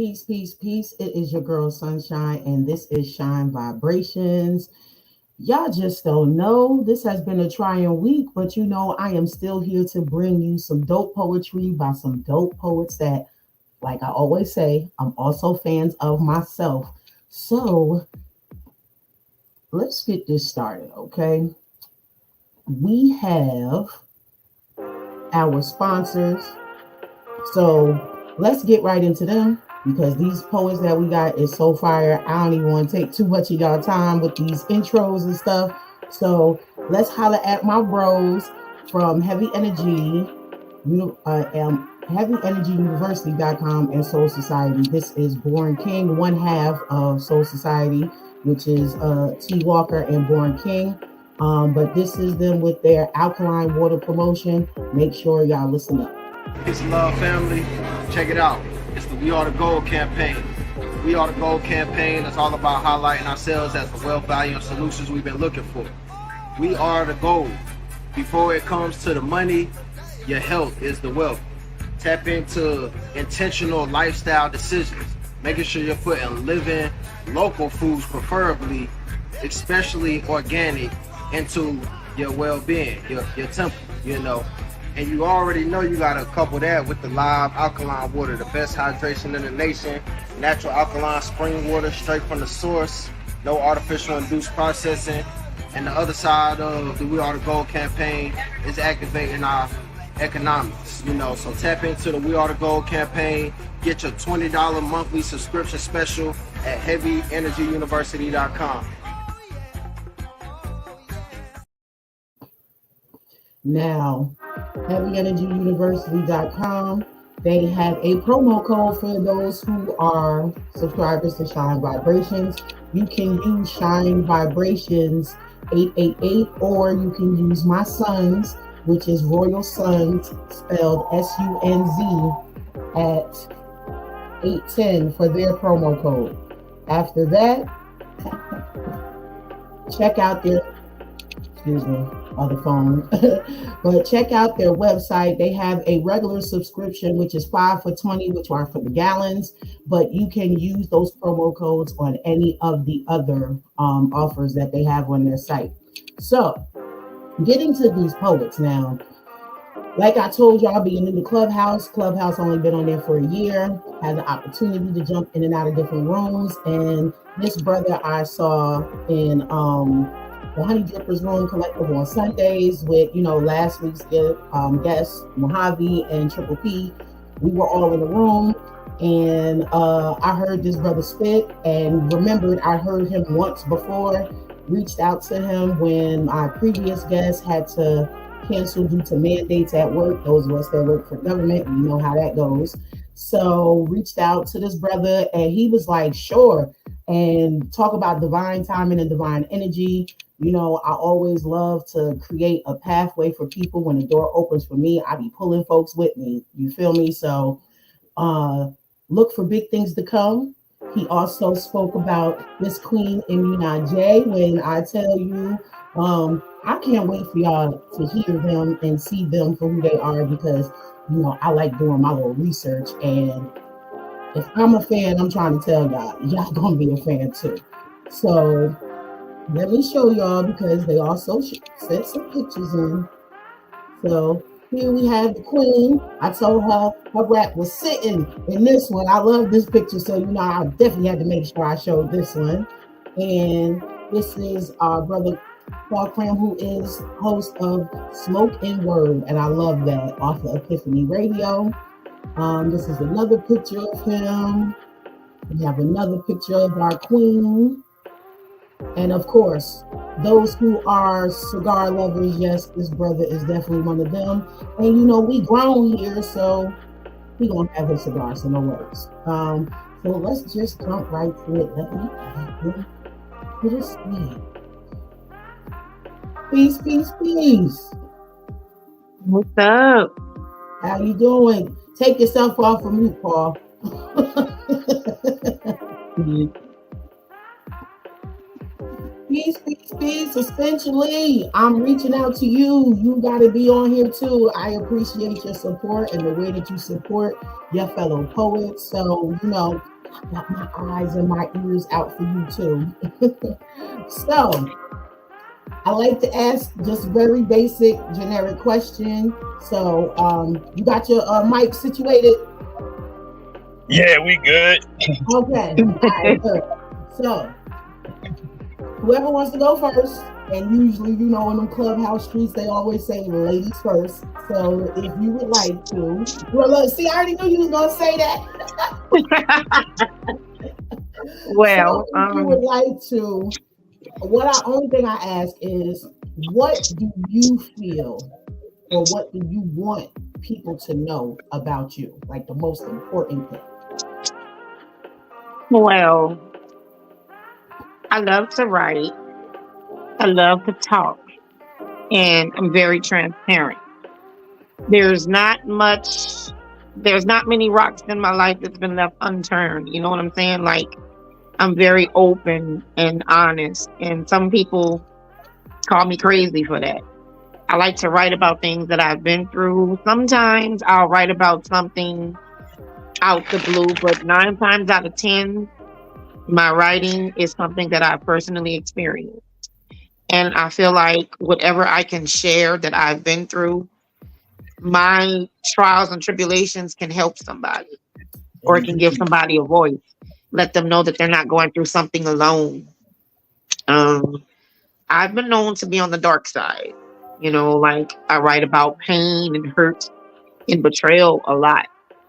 Peace, peace, peace. It is your girl Sunshine, and this is Shine Vibrations. Y'all just don't know. This has been a trying week, but I am still here to bring you some dope poetry by some dope poets that, like I always say, I'm also fans of myself. So let's get this started, okay? We have our sponsors. So let's get right into them because these poets that we got is so fire. I don't even want to take too much of y'all time with these intros and stuff. So let's holler at my bros from HeavyEnergyUniversity.com and Soul Society. This is Born King, one half of Soul Society, which is T. Walker and Born King. But this is them with their alkaline water promotion. Make sure y'all listen up. Peace and love, family. Check it out. It's the We Are the Gold campaign. We Are the Gold campaign is all about highlighting ourselves as the wealth, value, and solutions we've been looking for. We are the gold. Before it comes to the money, your health is the wealth. Tap into intentional lifestyle decisions, making sure you're putting living, local foods preferably, especially organic, into your well-being, your temple, And you already know you gotta couple that with the live alkaline water, the best hydration in the nation, natural alkaline spring water straight from the source, no artificial induced processing. And the other side of the We Are the Gold campaign is activating our economics, So tap into the We Are the Gold campaign, get your $20 monthly subscription special at HeavyEnergyUniversity.com. Now, HeavyEnergyUniversity.com, they have a promo code for those who are subscribers to Shine Vibrations. You can use Shine Vibrations 888, or you can use my son's, which is Royal Sons, spelled SUNZ, at 810 for their promo code. After that, check out their on the phone. But check out their website. They have a regular subscription, which is 5 for 20, which are for the gallons, but you can use those promo codes on any of the other offers that they have on their site. So getting to these poets now, like I told y'all, being in the Clubhouse only been on there for a year, had the opportunity to jump in and out of different rooms, and this brother I saw in the Honey Drippers Room Collective on Sundays with, last week's guests, Mojave and Triple P. We were all in the room, and I heard this brother spit and remembered I heard him once before, reached out to him when my previous guest had to cancel due to mandates at work. Those of us that work for government, you know how that goes. So reached out to this brother, and he was like, sure. And talk about divine timing and divine energy. I always love to create a pathway for people. When the door opens for me, I be pulling folks with me. You feel me? So look for big things to come. He also spoke about this Queen Imuna J. When I tell you, I can't wait for y'all to hear them and see them for who they are, because, I like doing my little research. And if I'm a fan, I'm trying to tell y'all gonna be a fan too. So let me show y'all, because they also set some pictures in. So here we have the Queen. I told her rap was sitting in this one. I love this picture, so I definitely had to make sure I showed this one. And this is our brother Paul Cram, who is host of Smoke and Word, and I love that, off of Epiphany Radio. This is another picture of him. We have another picture of our Queen. And of course, those who are cigar lovers, yes, this brother is definitely one of them. And we grown here, so we gonna have his cigar, so no worries. So let's just jump right to it. Let me put it sweet. Peace, peace, peace. What's up? How you doing? Take yourself off of mute, Paul. Peace. Essentially, I'm reaching out to you. You got to be on here too. I appreciate your support and the way that you support your fellow poets. So, I got my eyes and my ears out for you too. So, I like to ask just very basic, generic question. So, you got your mic situated? Yeah, we good. Okay. All right, good. So, whoever wants to go first, and usually, in them clubhouse streets, they always say ladies first. So, if you would like to, see, I already knew you was gonna say that. Well, so if you would like to, only thing I ask is, what do you feel, or what do you want people to know about you? Like the most important thing. well, I love to write. I love to talk, and I'm very transparent. There's not many rocks in my life that's been left unturned. You know what I'm saying? Like, I'm very open and honest, and some people call me crazy for that. I like to write about things that I've been through. Sometimes I'll write about something out the blue, but 9 times out of 10, my writing is something that I personally experienced. And I feel like whatever I can share that I've been through, my trials and tribulations can help somebody, or it can give somebody a voice. Let them know that they're not going through something alone. I've been known to be on the dark side. Like, I write about pain and hurt and betrayal a lot.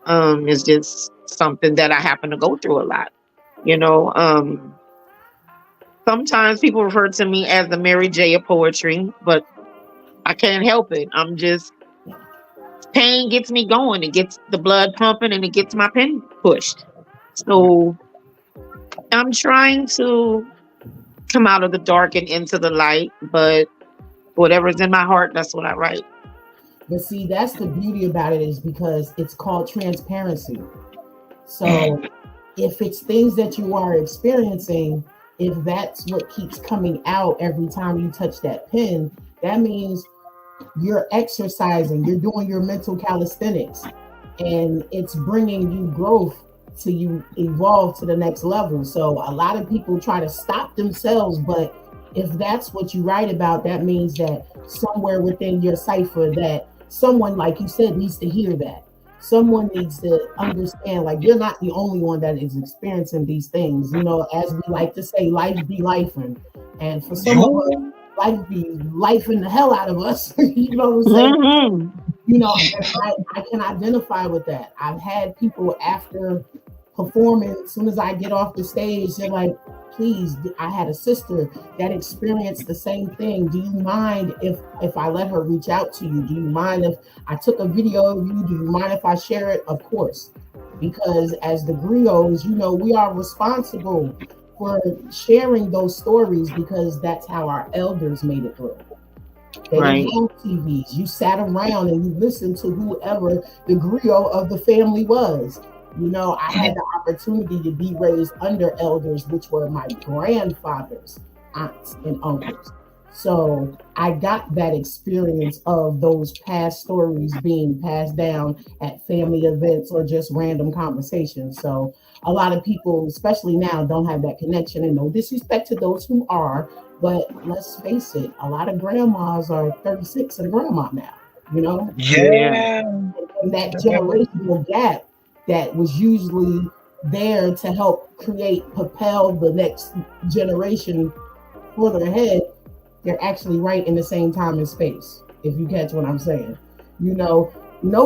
It's just something that I happen to go through a lot. Sometimes people refer to me as the Mary J of poetry, but I can't help it. Pain gets me going. It gets the blood pumping, and it gets my pen pushed. So I'm trying to come out of the dark and into the light, but whatever's in my heart, that's what I write. But see, that's the beauty about it, is because it's called transparency. So if it's things that you are experiencing, if that's what keeps coming out every time you touch that pen, that means you're exercising, you're doing your mental calisthenics, and it's bringing you growth to you evolve to the next level. So a lot of people try to stop themselves, but if that's what you write about, that means that somewhere within your cipher, that someone, like you said, needs to hear that. Someone needs to understand, like, you're not the only one that is experiencing these things. As we like to say, life be lifing. And for some of us, life be lifing the hell out of us. You know what I'm saying? Mm-hmm. I can identify with that. I've had people after performing, as soon as I get off the stage, they're like, please, I had a sister that experienced the same thing. Do you mind if I let her reach out to you? Do you mind if I took a video of you? Do you mind if I share it? Of course, because as the griots, we are responsible for sharing those stories, because that's how our elders made it through. They didn't have TVs. You sat around and you listened to whoever the griot of the family was. I had the opportunity to be raised under elders, which were my grandfather's aunts and uncles. So I got that experience of those past stories being passed down at family events or just random conversations. So a lot of people, especially now, don't have that connection, and no disrespect to those who are, but let's face it, a lot of grandmas are 36 and grandma now, Yeah. And that generational gap that was usually there to help propel the next generation further ahead, they're actually right in the same time and space, if you catch what I'm saying. No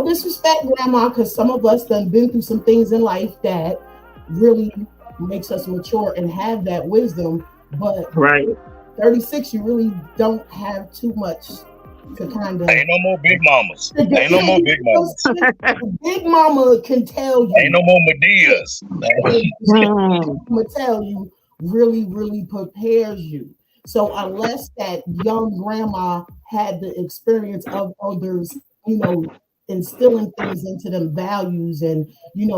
disrespect, grandma, because some of us done been through some things in life that really makes us mature and have that wisdom, but 36, you really don't have too much to kind of. Ain't no more big mamas. Ain't no more big mamas. Big mama can tell you. Ain't no more Medeas. Mama tell you really, really prepares you. So unless that young grandma had the experience of others, instilling things into them values and,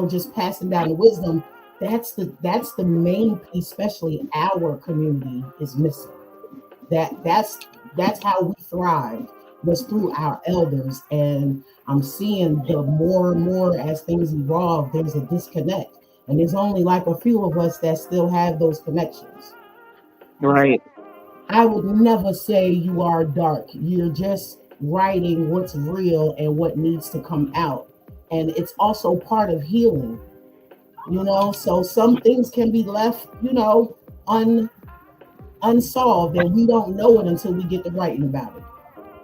just passing down the wisdom, that's the main piece, especially our community, is missing. That's how we thrived, was through our elders. And I'm seeing the more and more as things evolve, there's a disconnect. And there's only like a few of us that still have those connections. Right. I would never say you are dark. You're just writing what's real and what needs to come out. And it's also part of healing, so some things can be left, unsolved, and we don't know it until we get to writing about it.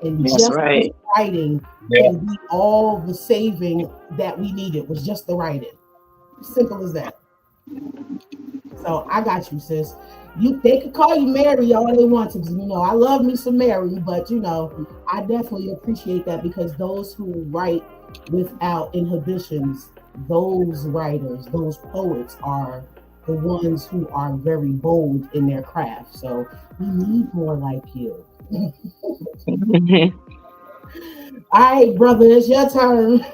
And That's just right. writing can be all the saving that we needed, was just the writing. Simple as that. So I got you, sis. They could call you Mary all they want to, I love me some Mary, but I definitely appreciate that, because those who write without inhibitions, those writers, those poets are the ones who are very bold in their craft. So we need more like you. All right, brother, it's your turn.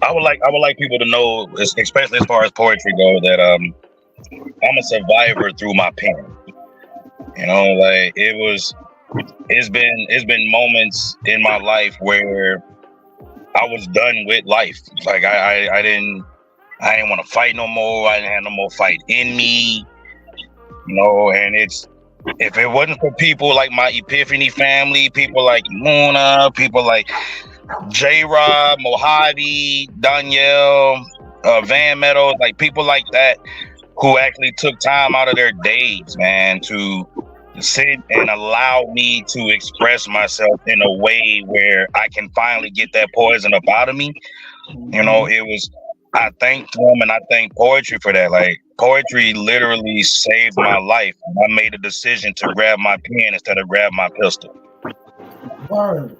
I would like people to know, especially as far as poetry go, that I'm a survivor through my pen. Like it's been moments in my life where I was done with life. Like I didn't want to fight no more. I didn't have no more fight in me. And if it wasn't for people like my Epiphany family, people like Muna, people like J-Rob, Mojave, Danielle, Van Meadows, like people like that who actually took time out of their days, man, to sit and allow me to express myself in a way where I can finally get that poison up out of me. I thank them and I thank poetry for that. Like, poetry literally saved my life. I made a decision to grab my pen instead of grab my pistol. Word.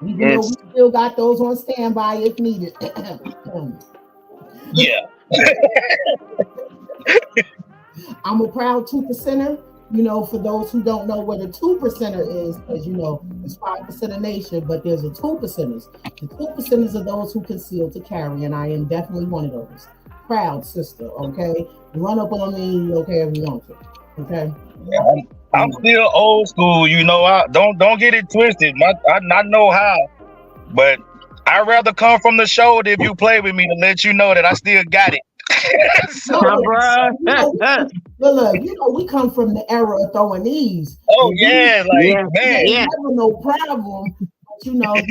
We still got those on standby if needed. Yeah. I'm a proud 2%er. For those who don't know what a 2%er is, as it's 5% of nation, but there's a 2%ers. The 2%ers are those who conceal to carry, and I am definitely one of those. Proud sister, okay? Run up on me, okay, if you want to, okay? Yeah, I'm still old school, I don't get it twisted. I know how, but I'd rather come from the shoulder if you play with me to let you know that I still got it. Look, we come from the era of throwing these. Oh yeah, man. Never no problem. But you got to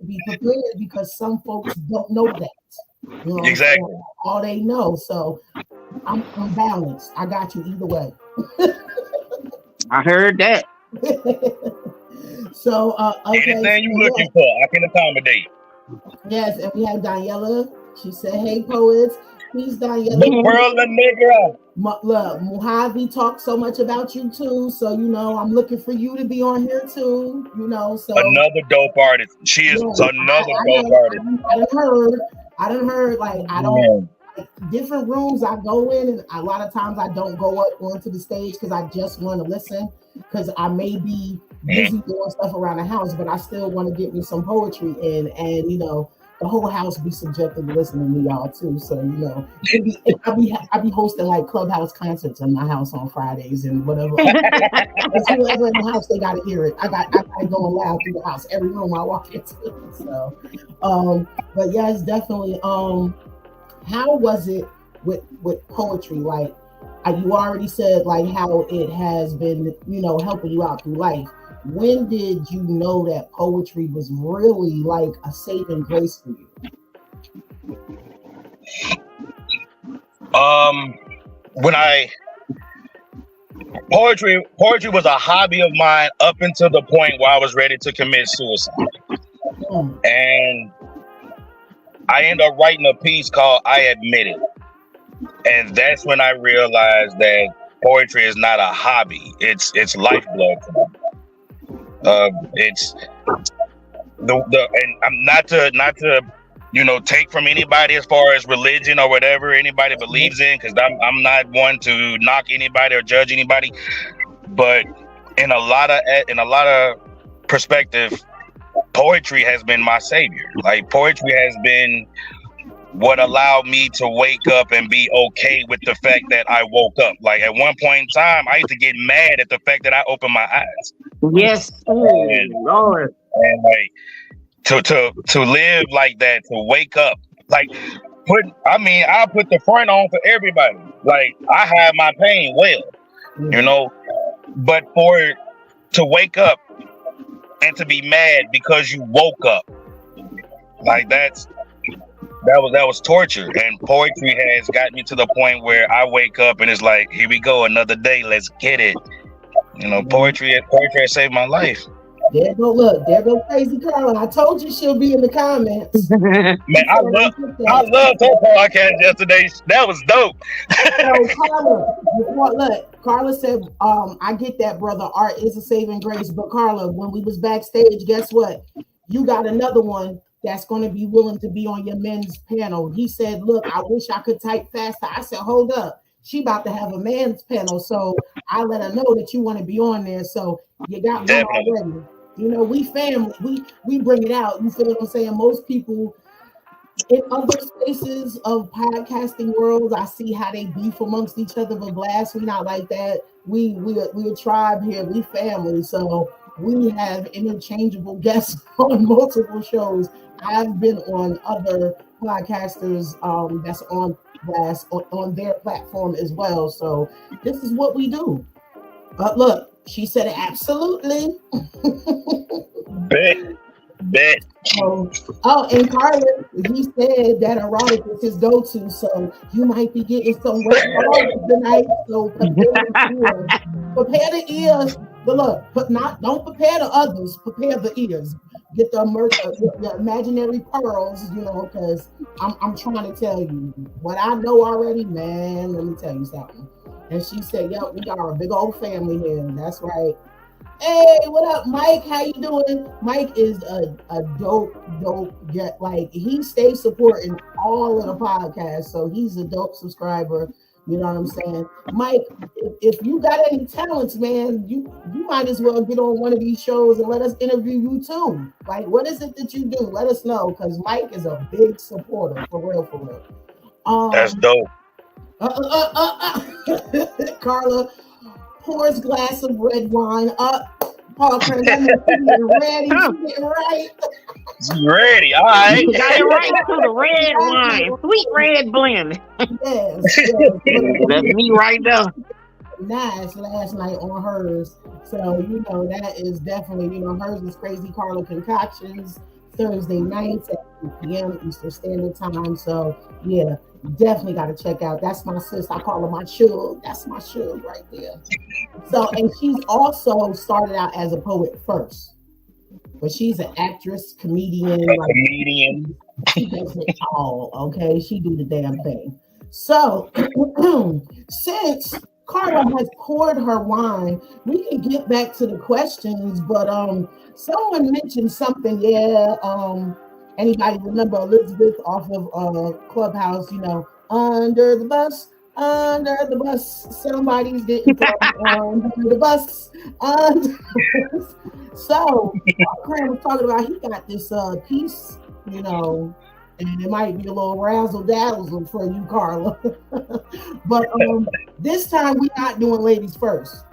be prepared, because some folks don't know that. Exactly. All they know. So I'm balanced. I got you either way. I heard that. So okay. Anything you looking for, I can accommodate. Yes, and we have Daniela. She said, "Hey, poets." Please, Daniela. The world of nigga. Look, Mojave talked so much about you too, so I'm looking for you to be on here too. So another dope artist. She is another dope artist. I done heard. Like, I don't like different rooms I go in, and a lot of times I don't go up onto the stage because I just want to listen, because I may be busy doing stuff around the house, but I still want to get me some poetry in, and the whole house be subjected to listening to y'all too. So I be hosting like clubhouse concerts in my house on Fridays and whatever. Whoever in the house, they gotta hear it. I got going loud through the house, every room I walk into. So, but yes, definitely. How was it with poetry? Like, you already said like how it has been, helping you out through life. When did you know that poetry was really like a saving grace for you? Poetry was a hobby of mine up until the point where I was ready to commit suicide. And I ended up writing a piece called "I Admit It." And that's when I realized that poetry is not a hobby. It's lifeblood for me. It's and I'm not to take from anybody as far as religion or whatever anybody believes in, because I'm not one to knock anybody or judge anybody, but in a lot of perspective, poetry has been my savior. Like, poetry has been what allowed me to wake up and be okay with the fact that I woke up. Like at one point in time, I used to get mad at the fact that I opened my eyes. Yes. Oh, Lord. And like to live like that, to wake up, like I put the front on for everybody. Like I hide my pain well, you know, but to wake up and to be mad because you woke up, like that was torture. And poetry has got me to the point where I wake up and it's like, here we go, another day, let's get it. You know, poetry has saved my life. There go Crazy Carla. I told you she'll be in the comments. Man, I loved her podcast yesterday. That was dope. So Carla said, I get that, brother. Art is a saving grace. But Carla, when we was backstage, guess what? You got another one that's going to be willing to be on your men's panel. He said, look, I wish I could type faster. I said, hold up. She about to have a man's panel. So I let her know that you want to be on there. So you got one already. You know, we family, we bring it out. You feel what I'm saying? Most people in other spaces of podcasting worlds, I see how they beef amongst each other, but Glass, we not like that. We a tribe here, we family. So we have interchangeable guests on multiple shows. I've been on other podcasters that's on Glass on their platform as well. So this is what we do. But look, she said absolutely. Bet. Oh, and Carla, he said that erotic is his go-to, so you might be getting some wet tonight. So prepare the ears. But look, don't prepare the others. Prepare the ears. Get the imaginary pearls, you know, because I'm trying to tell you what I know already, man. Let me tell you something. And she said, "Yo, we got a big old family here." That's right. Hey, what up, Mike? How you doing? Mike is a dope get. Like he stays supporting all of the podcasts, so he's a dope subscriber. You know what I'm saying, Mike? If you got any talents, man, you might as well get on one of these shows and let us interview you too. Like, what is it that you do? Let us know, because Mike is a big supporter, for real. That's dope. Carla pours glass of red wine up. Paul Cram, getting ready. Getting right. Ready. All right. You got it right to the red wine. Sweet red blend. Yes. That's me right there. Nice last night on hers. So, you know, that is definitely, you know, hers is Crazy Carla Concoctions, Thursday nights at 2 p.m. Eastern Standard Time. So, yeah, definitely got to check out. That's my sis. I call her my shug. That's my shug right there. So, and she's also started out as a poet first. But she's an actress, comedian. Comedian. She does it all, okay? She do the damn thing. So, since Carla has poured her wine, we can get back to the questions, but someone mentioned something, anybody remember Elizabeth off of Clubhouse, you know, under the bus, somebody's getting thrown under the bus, So, Cram was talking about he got this piece, you know, and it might be a little razzle-dazzle for you, Carla. But this time we're not doing ladies first.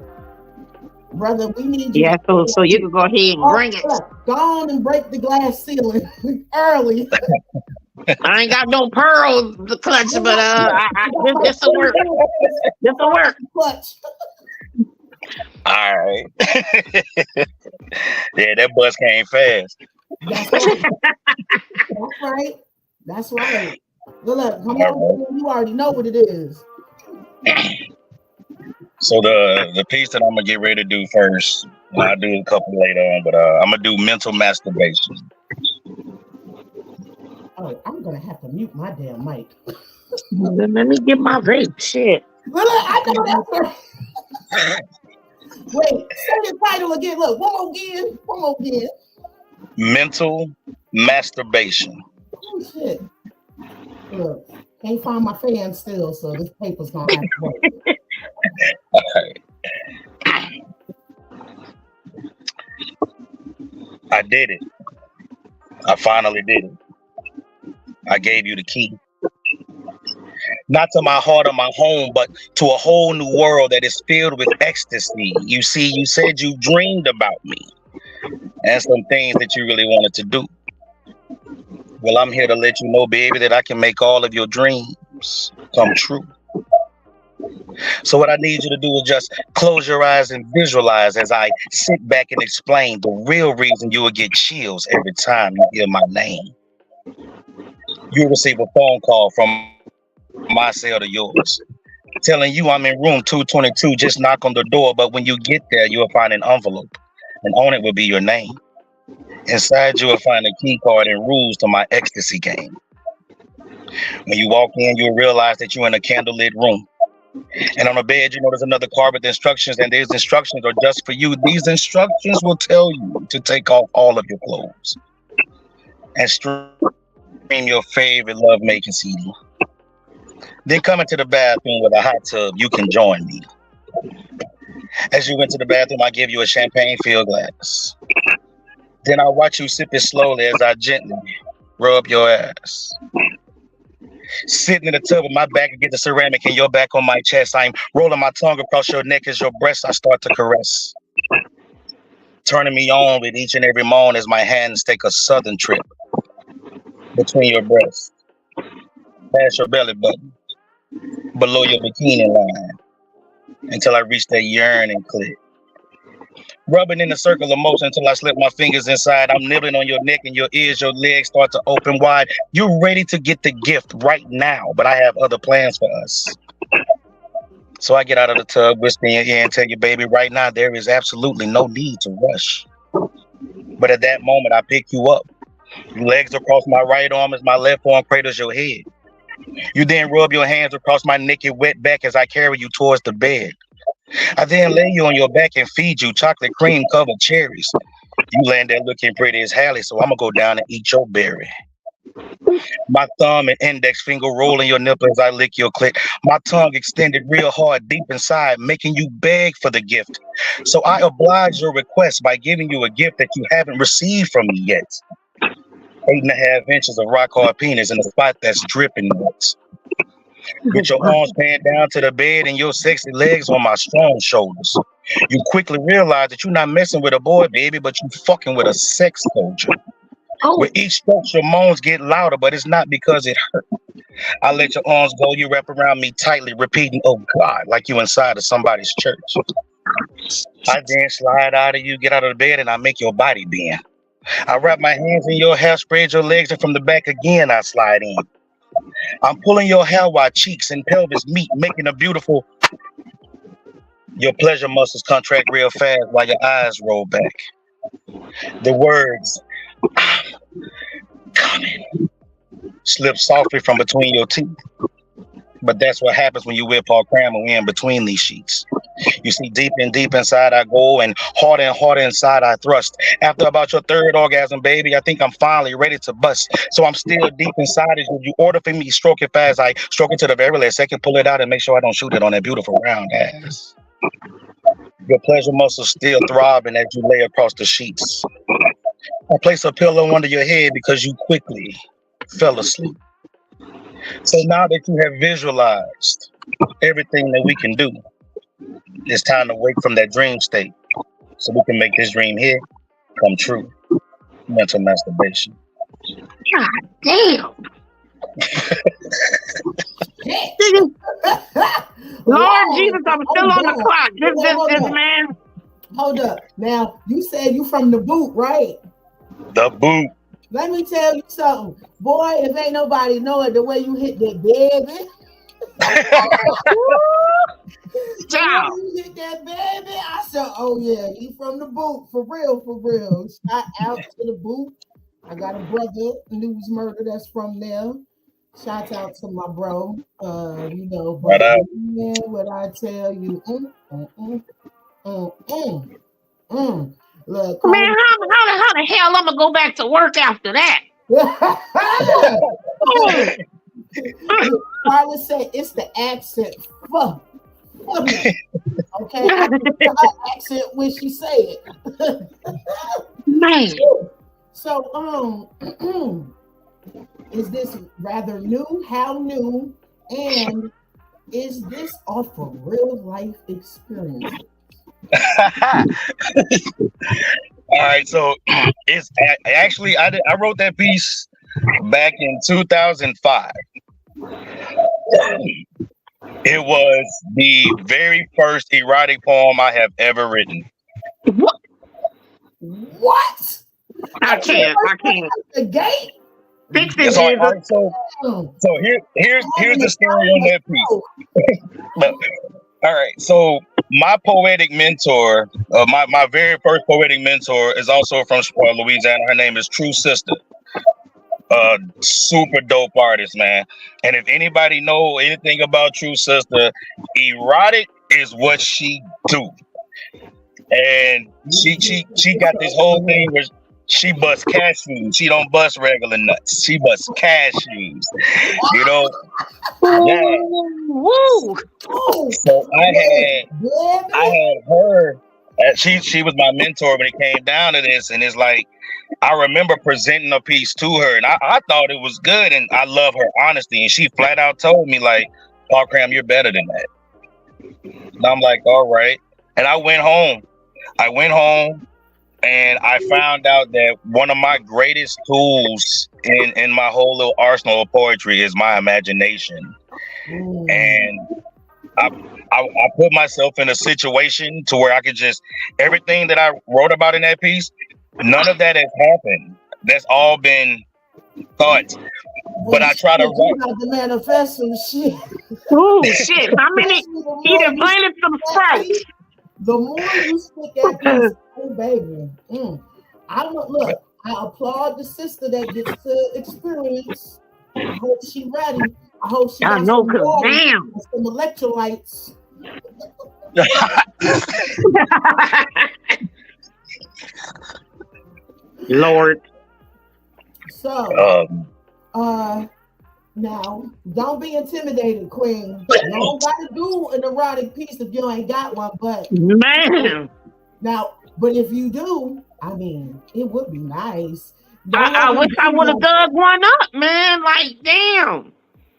Brother, we need you. Yeah, so you can go ahead and bring it. Go on and break the glass ceiling early. I ain't got no pearls to clutch, but this'll work. This'll work. Clutch. All right. Yeah, that bus came fast. That's right. Look, come on, you already know what it is. So the piece that I'm gonna get ready to do first, I'll do a couple later on, but I'm gonna do mental masturbation. Oh, I'm gonna have to mute my damn mic. Let me get my vape. Shit. Look, I know that. Wait, say the title again. Look, one more again. Mental masturbation. Oh shit. Look, can't find my fan still, so this paper's gonna have to work. All right. I did it. I finally did it. I gave you the key. not to my heart or my home, but to a whole new world that is filled with ecstasy. You see, you said you dreamed about me and some things that you really wanted to do. Well, I'm here to let you know, baby, that I can make all of your dreams come true. So what I need you to do is just close your eyes and visualize as I sit back and explain the real reason you will get chills every time you hear my name. You'll receive a phone call from my cell to yours, telling you I'm in room 222. Just knock on the door, but when you get there, you'll find an envelope, and on it will be your name. Inside, you will find a key card and rules to my ecstasy game. When you walk in, you'll realize that you're in a candlelit room. And on the bed, you know there's another card with instructions, and these instructions are just for you. These instructions will tell you to take off all of your clothes and stream your favorite love-making CD. Then come into the bathroom with a hot tub. You can join me. As you enter the bathroom, I give you a champagne-filled glass. Then I watch you sip it slowly as I gently rub your ass. Sitting in the tub with my back against the ceramic and your back on my chest, I'm rolling my tongue across your neck as your breasts I start to caress. Turning me on with each and every moan as my hands take a southern trip between your breasts, past your belly button, below your bikini line, until I reach that yearning clit. Rubbing in a circle of motion until I slip my fingers inside. I'm nibbling on your neck and your ears, your legs start to open wide. You're ready to get the gift right now, but I have other plans for us. So I get out of the tub, whisper in your ear and tell you, baby, right now there is absolutely no need to rush. But at that moment, I pick you up. Your legs across my right arm as my left arm cradles your head. You then rub your hands across my naked, wet back as I carry you towards the bed. I then lay you on your back and feed you chocolate cream covered cherries. You laying there looking pretty as Hallie, so I'm gonna go down and eat your berry. My thumb and index finger rolling your nipple as I lick your clit. My tongue extended real hard deep inside, making you beg for the gift. So I oblige your request by giving you a gift that you haven't received from me yet. 8.5 inches of rock hard penis in a spot that's dripping wet. With your arms pan down to the bed and your sexy legs on my strong shoulders. You quickly realize that you're not messing with a boy, baby, but you fucking with a sex soldier. With each stroke, your moans get louder, but it's not because it hurt. I let your arms go, you wrap around me tightly, repeating, oh God, like you inside of somebody's church. I then slide out of you, get out of the bed, and I make your body bend. I wrap my hands in your hair, spread your legs, and from the back again, I slide in. I'm pulling your hair while cheeks and pelvis meet, making a beautiful. Your pleasure muscles contract real fast while your eyes roll back. The words, I'm coming, slip softly from between your teeth. But that's what happens when you whip Paul Cram in between these sheets. You see, deep and deep inside I go, and harder inside I thrust. After about your third orgasm, baby, I think I'm finally ready to bust. So I'm still deep inside as you order for me, stroke it fast. I stroke it to the very last second, pull it out, and make sure I don't shoot it on that beautiful round ass. Your pleasure muscles still throbbing as you lay across the sheets. I place a pillow under your head because you quickly fell asleep. So now that you have visualized everything that we can do, it's time to wake from that dream state so we can make this dream here come true. Mental masturbation. God damn. Lord Jesus, I'm still on the clock. This man. Hold up. Now, you said you from the boot, right? The boot. Let me tell you something. Boy, if ain't nobody know it, the way you hit that baby. Ciao. You hit that baby. I said, oh yeah, he from the boot. For real, for real. Shout out to the boot. I got a brother, News Murder, that's from there. Shout out to my bro. You know, but man, what I tell you, Look, man, how the hell I'm gonna go back to work after that? I would say it's the accent. Fuck. Okay, her accent when she say it. Man. So, is this rather new? How new And is this off of real life experience? All right, so it's actually I wrote that piece back in 2005. It was the very first erotic poem I have ever written. What? What? I can't. The gate? Fix That's it, all Jesus. right, so here's the story on that piece. Look, all right, so my poetic mentor, my very first poetic mentor is also from Louisiana. Her name is True Sister. Super dope artist, man. And if anybody know anything about True Sister, erotic is what she do. And she got this whole thing where she busts cashews. She don't bust regular nuts. She busts cashews. You know? Yeah. Woo! So I had her. She was my mentor when it came down to this, and it's like I remember presenting a piece to her, and I thought it was good, and I love her honesty, and she flat out told me like, "Paul Cram, you're better than that." And I'm like, "All right," and I went home, and I found out that one of my greatest tools in my whole little arsenal of poetry is my imagination, and I put myself in a situation to where I could just everything that I wrote about in that piece. None of that has happened. That's all been thoughts. But I try to write. You got to manifest some shit. Oh shit! How many? He done planted some sprouts. The more you stick at this, oh baby. Look. I applaud the sister that gets to experience. I hope she ready. I hope she got some water, some electrolytes. Lord. So, now don't be intimidated, Queen. You don't gotta do an erotic piece if you ain't got one, but man. Now, but if you do, I mean, it would be nice. I wish I would have dug one up, man. Like, damn.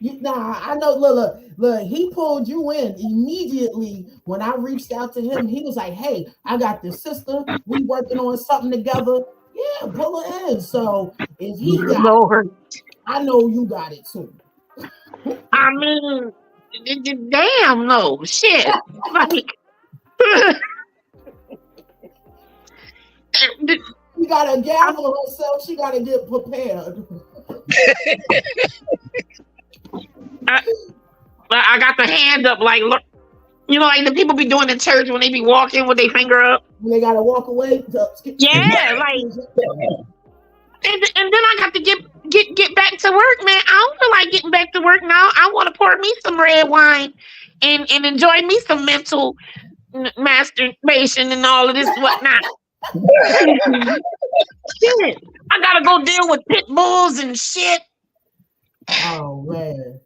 I know. Look. He pulled you in immediately when I reached out to him. He was like, "Hey, I got this sister. We working on something together. Yeah, pull her in." So if he got it, I know you got it too. I mean, damn, no shit. Like, she gotta gather herself. She gotta get prepared. I got the hand up, like, look, you know, like the people be doing in church when they be walking with their finger up. They gotta walk away. Yeah, like, and then I got to get back to work, man. I don't feel like getting back to work now. I want to pour me some red wine and enjoy me some mental masturbation and all of this whatnot. Shit, I gotta go deal with pit bulls and shit. Oh man.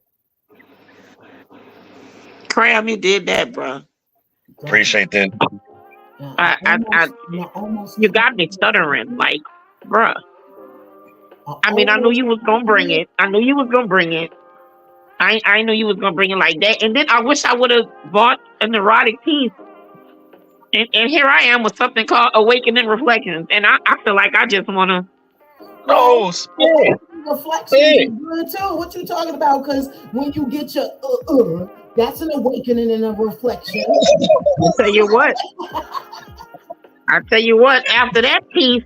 Cram, you did that, bro. Appreciate that. You got me stuttering, like, bro. I mean, I knew you was gonna bring it. I knew you was gonna bring it. I knew you was gonna bring it like that. And then I wish I would have bought an erotic piece. And here I am with something called Awakening Reflections. And I feel like I just wanna. Oh, spit. Reflection good too. What you talking about? Because when you get your that's an awakening and a reflection. I'll tell you what, after that piece,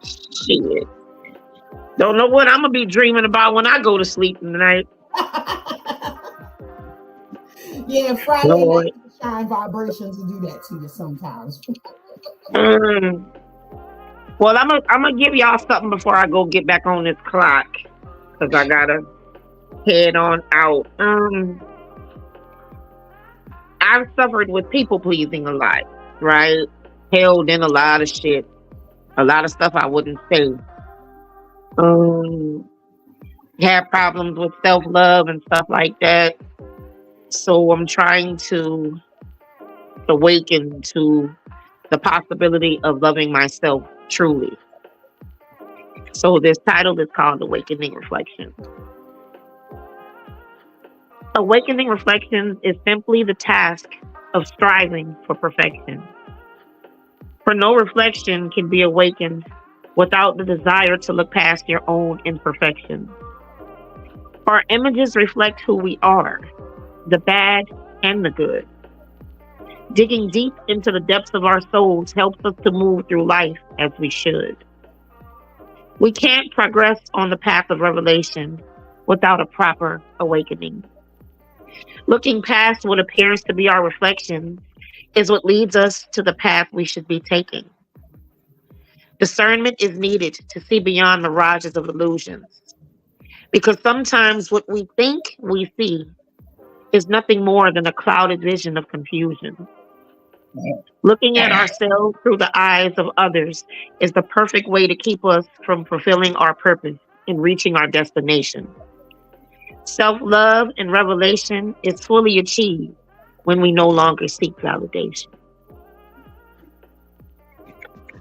shit. Don't know what I'm gonna be dreaming about when I go to sleep tonight. Yeah, Friday night shine vibrations to do that to you sometimes. Well, I'm gonna give y'all something before I go get back on this clock, because I gotta head on out. I've suffered with people pleasing a lot, right? Held in a lot of shit, a lot of stuff I wouldn't say. Had problems with self-love and stuff like that. So I'm trying to awaken to the possibility of loving myself truly. So this title is called Awakening Reflection. Awakening Reflections is simply the task of striving for perfection. For no reflection can be awakened without the desire to look past your own imperfections. Our images reflect who we are, the bad and the good. Digging deep into the depths of our souls helps us to move through life as we should. We can't progress on the path of revelation without a proper awakening. Looking past what appears to be our reflection is what leads us to the path we should be taking. Discernment is needed to see beyond mirages of illusions, because sometimes what we think we see is nothing more than a clouded vision of confusion. Looking at ourselves through the eyes of others is the perfect way to keep us from fulfilling our purpose and reaching our destination. Self-love and revelation is fully achieved when we no longer seek validation.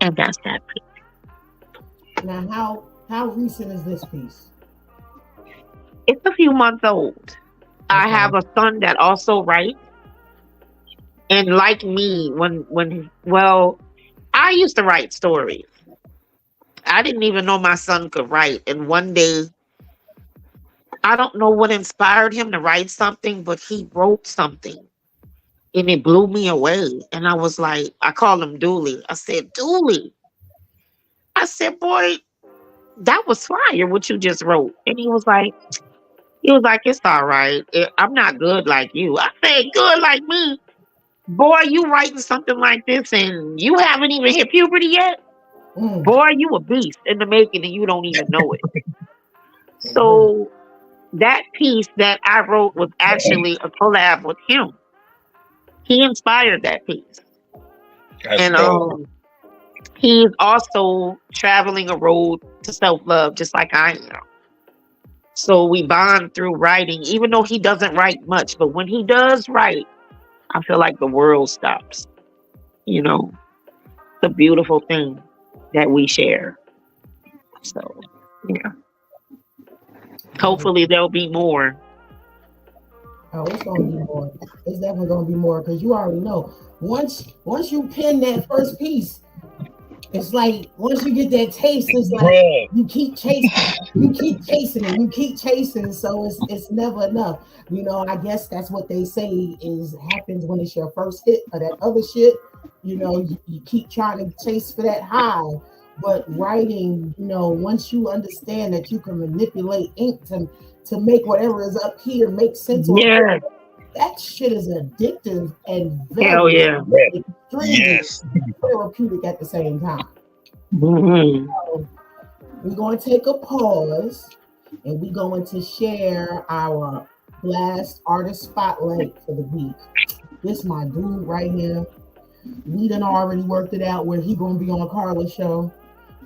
And that's that piece. Now, how recent is this piece? It's a few months old. I have a son that also writes. And like me, I used to write stories. I didn't even know my son could write. And one day, I don't know what inspired him to write something, but he wrote something. And it blew me away. And I was like, I called him Dooley. I said, Dooley. I said, boy, that was fire, what you just wrote. And he was like, it's all right. I'm not good like you. I said, good like me? Boy, you writing something like this and you haven't even hit puberty yet? Boy, you a beast in the making and you don't even know it. So that piece that I wrote was actually a collab with him. He inspired that piece. And he's also traveling a road to self-love just like I am. So we bond through writing, even though he doesn't write much. But when he does write, I feel like the world stops. You know, the beautiful thing that we share. So, yeah. Hopefully there'll be more. Oh, it's gonna be more. It's definitely gonna be more because you already know. Once you pin that first piece, it's like once you get that taste, it's like you keep chasing, keep chasing. So it's never enough. You know, I guess that's what they say happens when it's your first hit of that other shit. You know, you keep trying to chase for that high. But writing, you know, once you understand that you can manipulate ink to make whatever is up here make sense. Yeah. That shit is addictive and very extremely therapeutic at the same time. Mm-hmm. So we're going to take a pause and we're going to share our Blast Artist Spotlight for the week. This my dude right here. We done already worked it out where he going to be on Carla's show.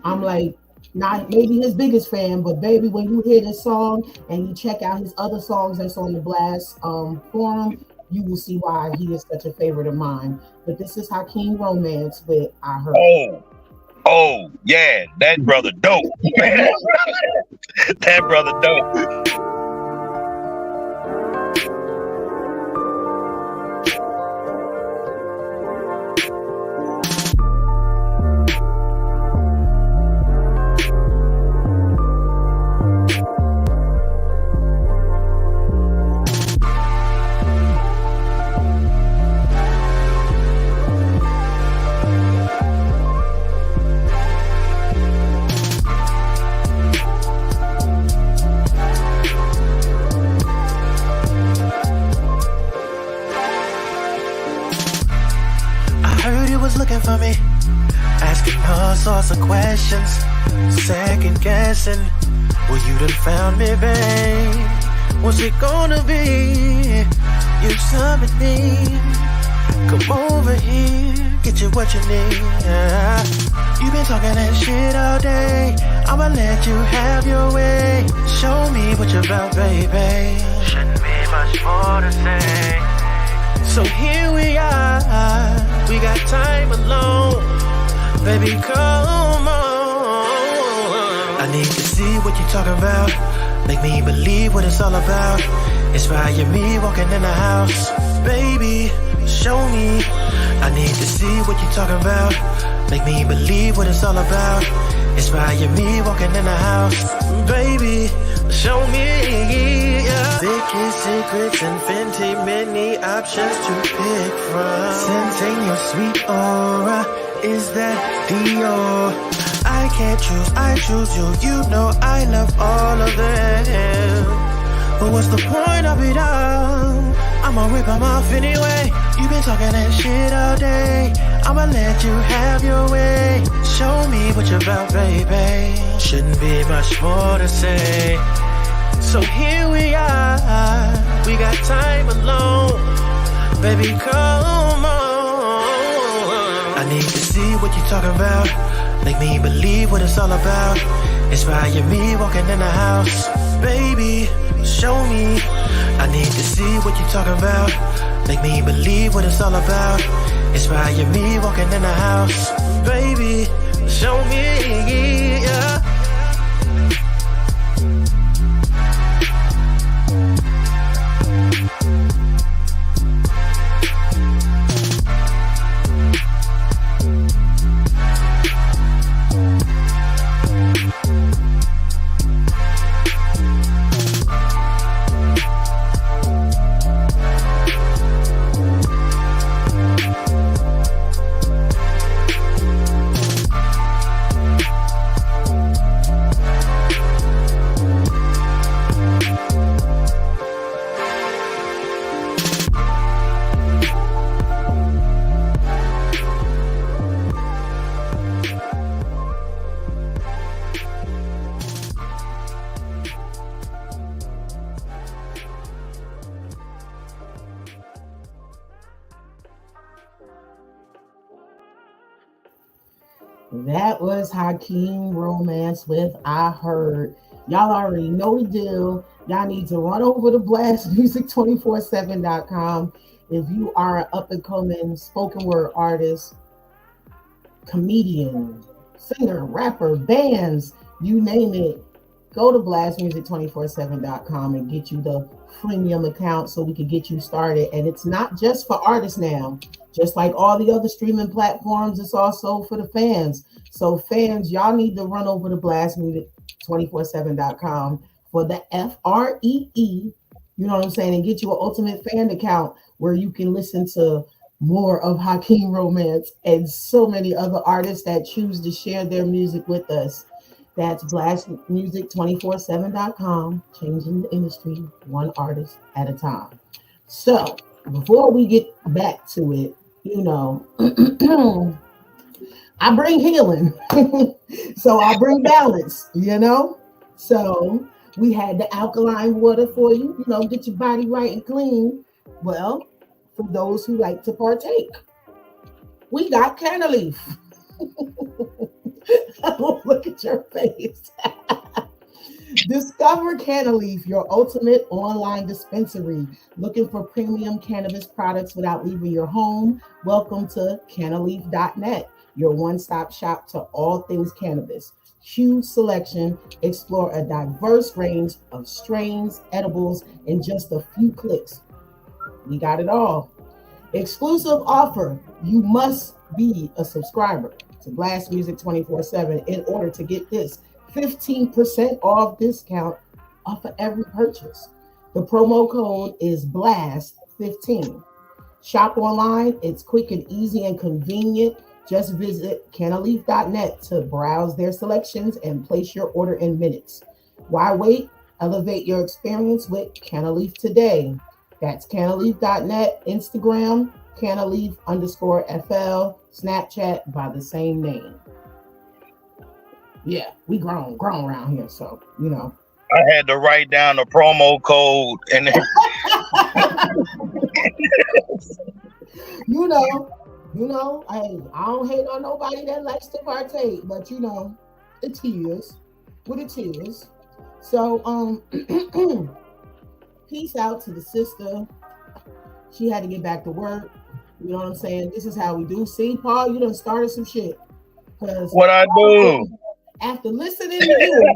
I'm like, not maybe his biggest fan, but baby, when you hear this song and you check out his other songs that's on the Blast forum, you will see why he is such a favorite of mine. But this is Hakeem Romance with I Heard. Oh, yeah, that brother dope. That brother dope. For me, asking all sorts of questions, second guessing. Well, you done found me, babe. What's it gonna be? You something. Come over here, get you what you need. You been talking that shit all day. I'ma let you have your way. Show me what you're about, baby. Shouldn't be much more to say. So here we are, we got time alone. Baby, come on. I need to see what you're talking about. Make me believe what it's all about. Inspire me walking in the house. Baby, show me. I need to see what you're talking about. Make me believe what it's all about. Inspire me walking in the house. Baby, show me. Yeah. Vicky Secrets and Fenty, many options to pick from. Sensing your sweet aura. Is that Dior? I can't choose, I choose you. You know I love all of them. But what's the point of it all? I'ma rip them off anyway. You been talking that shit all day. I'ma let you have your way. Show me what you're about, baby. Shouldn't be much more to say. So here we are. We got time alone. Baby, come on. I need to see what you're talking about. Make me believe what it's all about. Inspire me walking in the house. Baby, show me. I need to see what you're talking about. Make me believe what it's all about. Inspire me walking in the house. Baby, show me. Yeah. That was Hakeem Romance with I Heard. Y'all already know the deal. Y'all need to run over to blastmusic247.com. If you are an up-and-coming spoken word artist, comedian, singer, rapper, bands, you name it, go to blastmusic247.com and get you the freemium account so we can get you started. And it's not just for artists now. Just like all the other streaming platforms, it's also for the fans. So fans, y'all need to run over to blastmusic247.com for the FREE, you know what I'm saying, and get you an ultimate fan account where you can listen to more of Hakeem Romance and so many other artists that choose to share their music with us. That's blastmusic247.com, changing the industry one artist at a time. So before we get back to it, you know, I bring healing. So I bring balance, you know? So we had the alkaline water for you, you know, get your body right and clean. Well, for those who like to partake, we got Canaleaf. Look at your face. Discover Canaleaf, your ultimate online dispensary. Looking for premium cannabis products without leaving your home? Welcome to Canaleaf.net, your one-stop shop to all things cannabis. Huge selection, explore a diverse range of strains, edibles in just a few clicks. We got it all. Exclusive offer, you must be a subscriber to Blast Music 24/7 in order to get this 15% off discount off of every purchase. The promo code is BLAST15. Shop online, it's quick and easy and convenient. Just visit Canaleaf.net to browse their selections and place your order in minutes. Why wait? Elevate your experience with Canaleaf today. That's Canaleaf.net, Instagram, Canaleaf_FL, Snapchat by the same name. Yeah, we grown around here, so you know. I had to write down the promo code and you know, I don't hate on nobody that likes to partake, but you know, it is what it is. So peace out to the sister. She had to get back to work. You know what I'm saying? This is how we do. See, Paul, you done started some shit. What I do? after listening to you,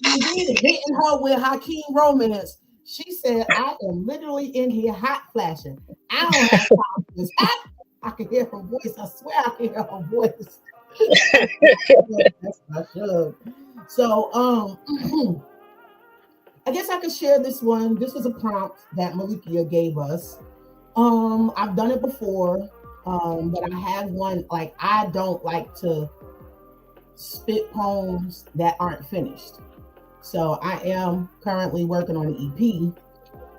and then hitting her with Hakeem romance, she said, I am literally in here hot flashing. I don't have time for this. I can hear her voice. I swear I can hear her voice. That's my show. So I guess I could share this one. This was a prompt that Malikia gave us. I've done it before, but I have one. Like, I don't like to spit poems that aren't finished. So I am currently working on an EP,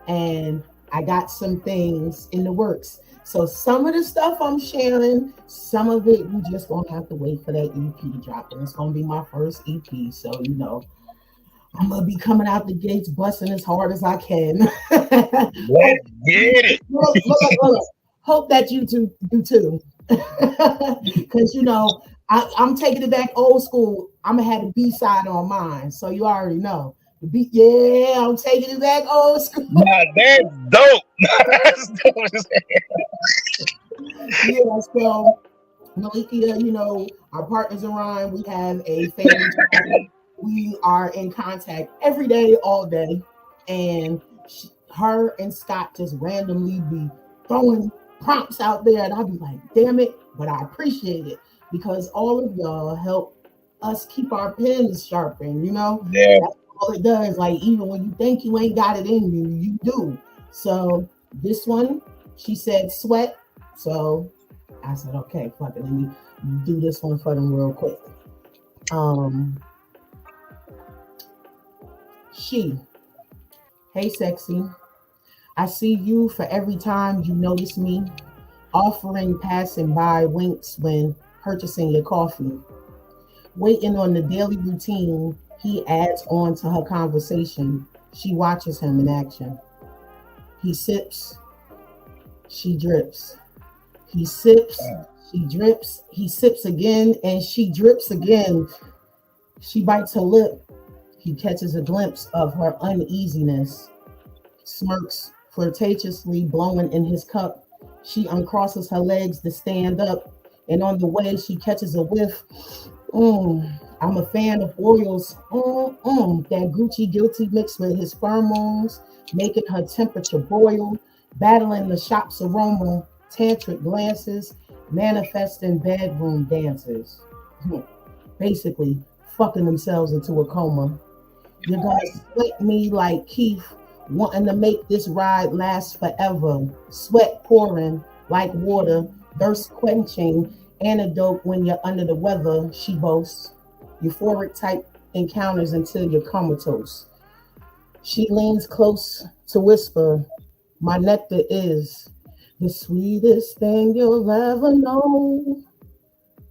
and I got some things in the works. So some of the stuff I'm sharing, some of it you just gonna have to wait for that EP drop, and it's gonna be my first EP. So you know, I'm gonna be coming out the gates busting as hard as I can. Let's get it. Look. Hope that you two do too, because you know I'm taking it back old school. I'm gonna have the B side on mine, so you already know. The B, yeah, I'm taking it back old school. Nah, that's dope. That's dope. Yeah, so Malikia, you know, our partners in rhyme, we have a family chat. We are in contact every day, all day, and her and Scott just randomly be throwing prompts out there, and I'll be like, damn it, but I appreciate it because all of y'all help us keep our pens sharpened, you know? Yeah. That's all it does. Like, even when you think you ain't got it in you, you do. So this one, she said sweat. So I said, okay, fuck it, let me do this one for them real quick. Hey sexy, I see you for every time you notice me, offering passing by winks when purchasing your coffee, waiting on the daily routine he adds on to her conversation. She watches him in action. He sips, she drips. He sips, she drips. He sips again, and she drips again. She bites her lip. He catches a glimpse of her uneasiness, smirks flirtatiously, blowing in his cup. She uncrosses her legs to stand up, and on the way, she catches a whiff. I'm a fan of oils. That Gucci guilty mixed with his pheromones, making her temperature boil, battling the shop's aroma, tantric glances, manifesting bedroom dances. Basically, fucking themselves into a coma. You're gonna sweat me like Keith, wanting to make this ride last forever. Sweat pouring like water, thirst quenching, antidote when you're under the weather, she boasts. Euphoric type encounters until you're comatose. She leans close to whisper, my nectar is the sweetest thing you'll ever know.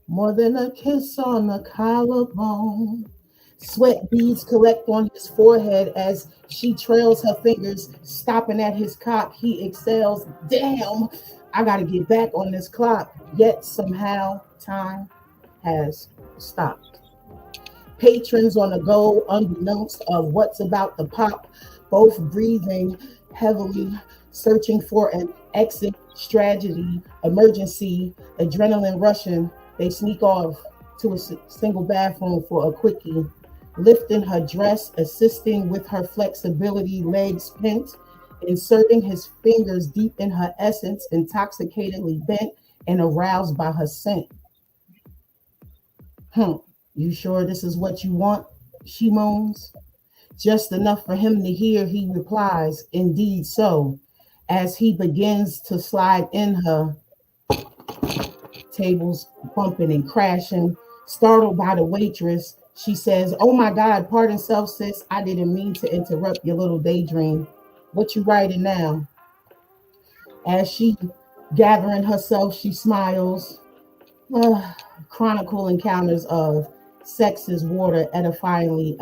More than a kiss on the collarbone. Sweat beads collect on his forehead as she trails her fingers, stopping at his cock. He exhales, damn, I gotta get back on this clock. Yet somehow time has stopped. Patrons on the go, unbeknownst of what's about to pop, both breathing heavily, searching for an exit strategy, emergency, adrenaline rushing. They sneak off to a single bathroom for a quickie, lifting her dress, assisting with her flexibility, legs bent, inserting his fingers deep in her essence, intoxicatedly bent and aroused by her scent. You sure this is what you want? She moans. Just enough for him to hear, he replies, indeed so, as he begins to slide in her, tables bumping and crashing. Startled by the waitress, she says, oh my God, pardon self, sis. I didn't mean to interrupt your little daydream. What you writing now? As she gathering herself, she smiles. Chronicle encounters of sex is water, edifyingly,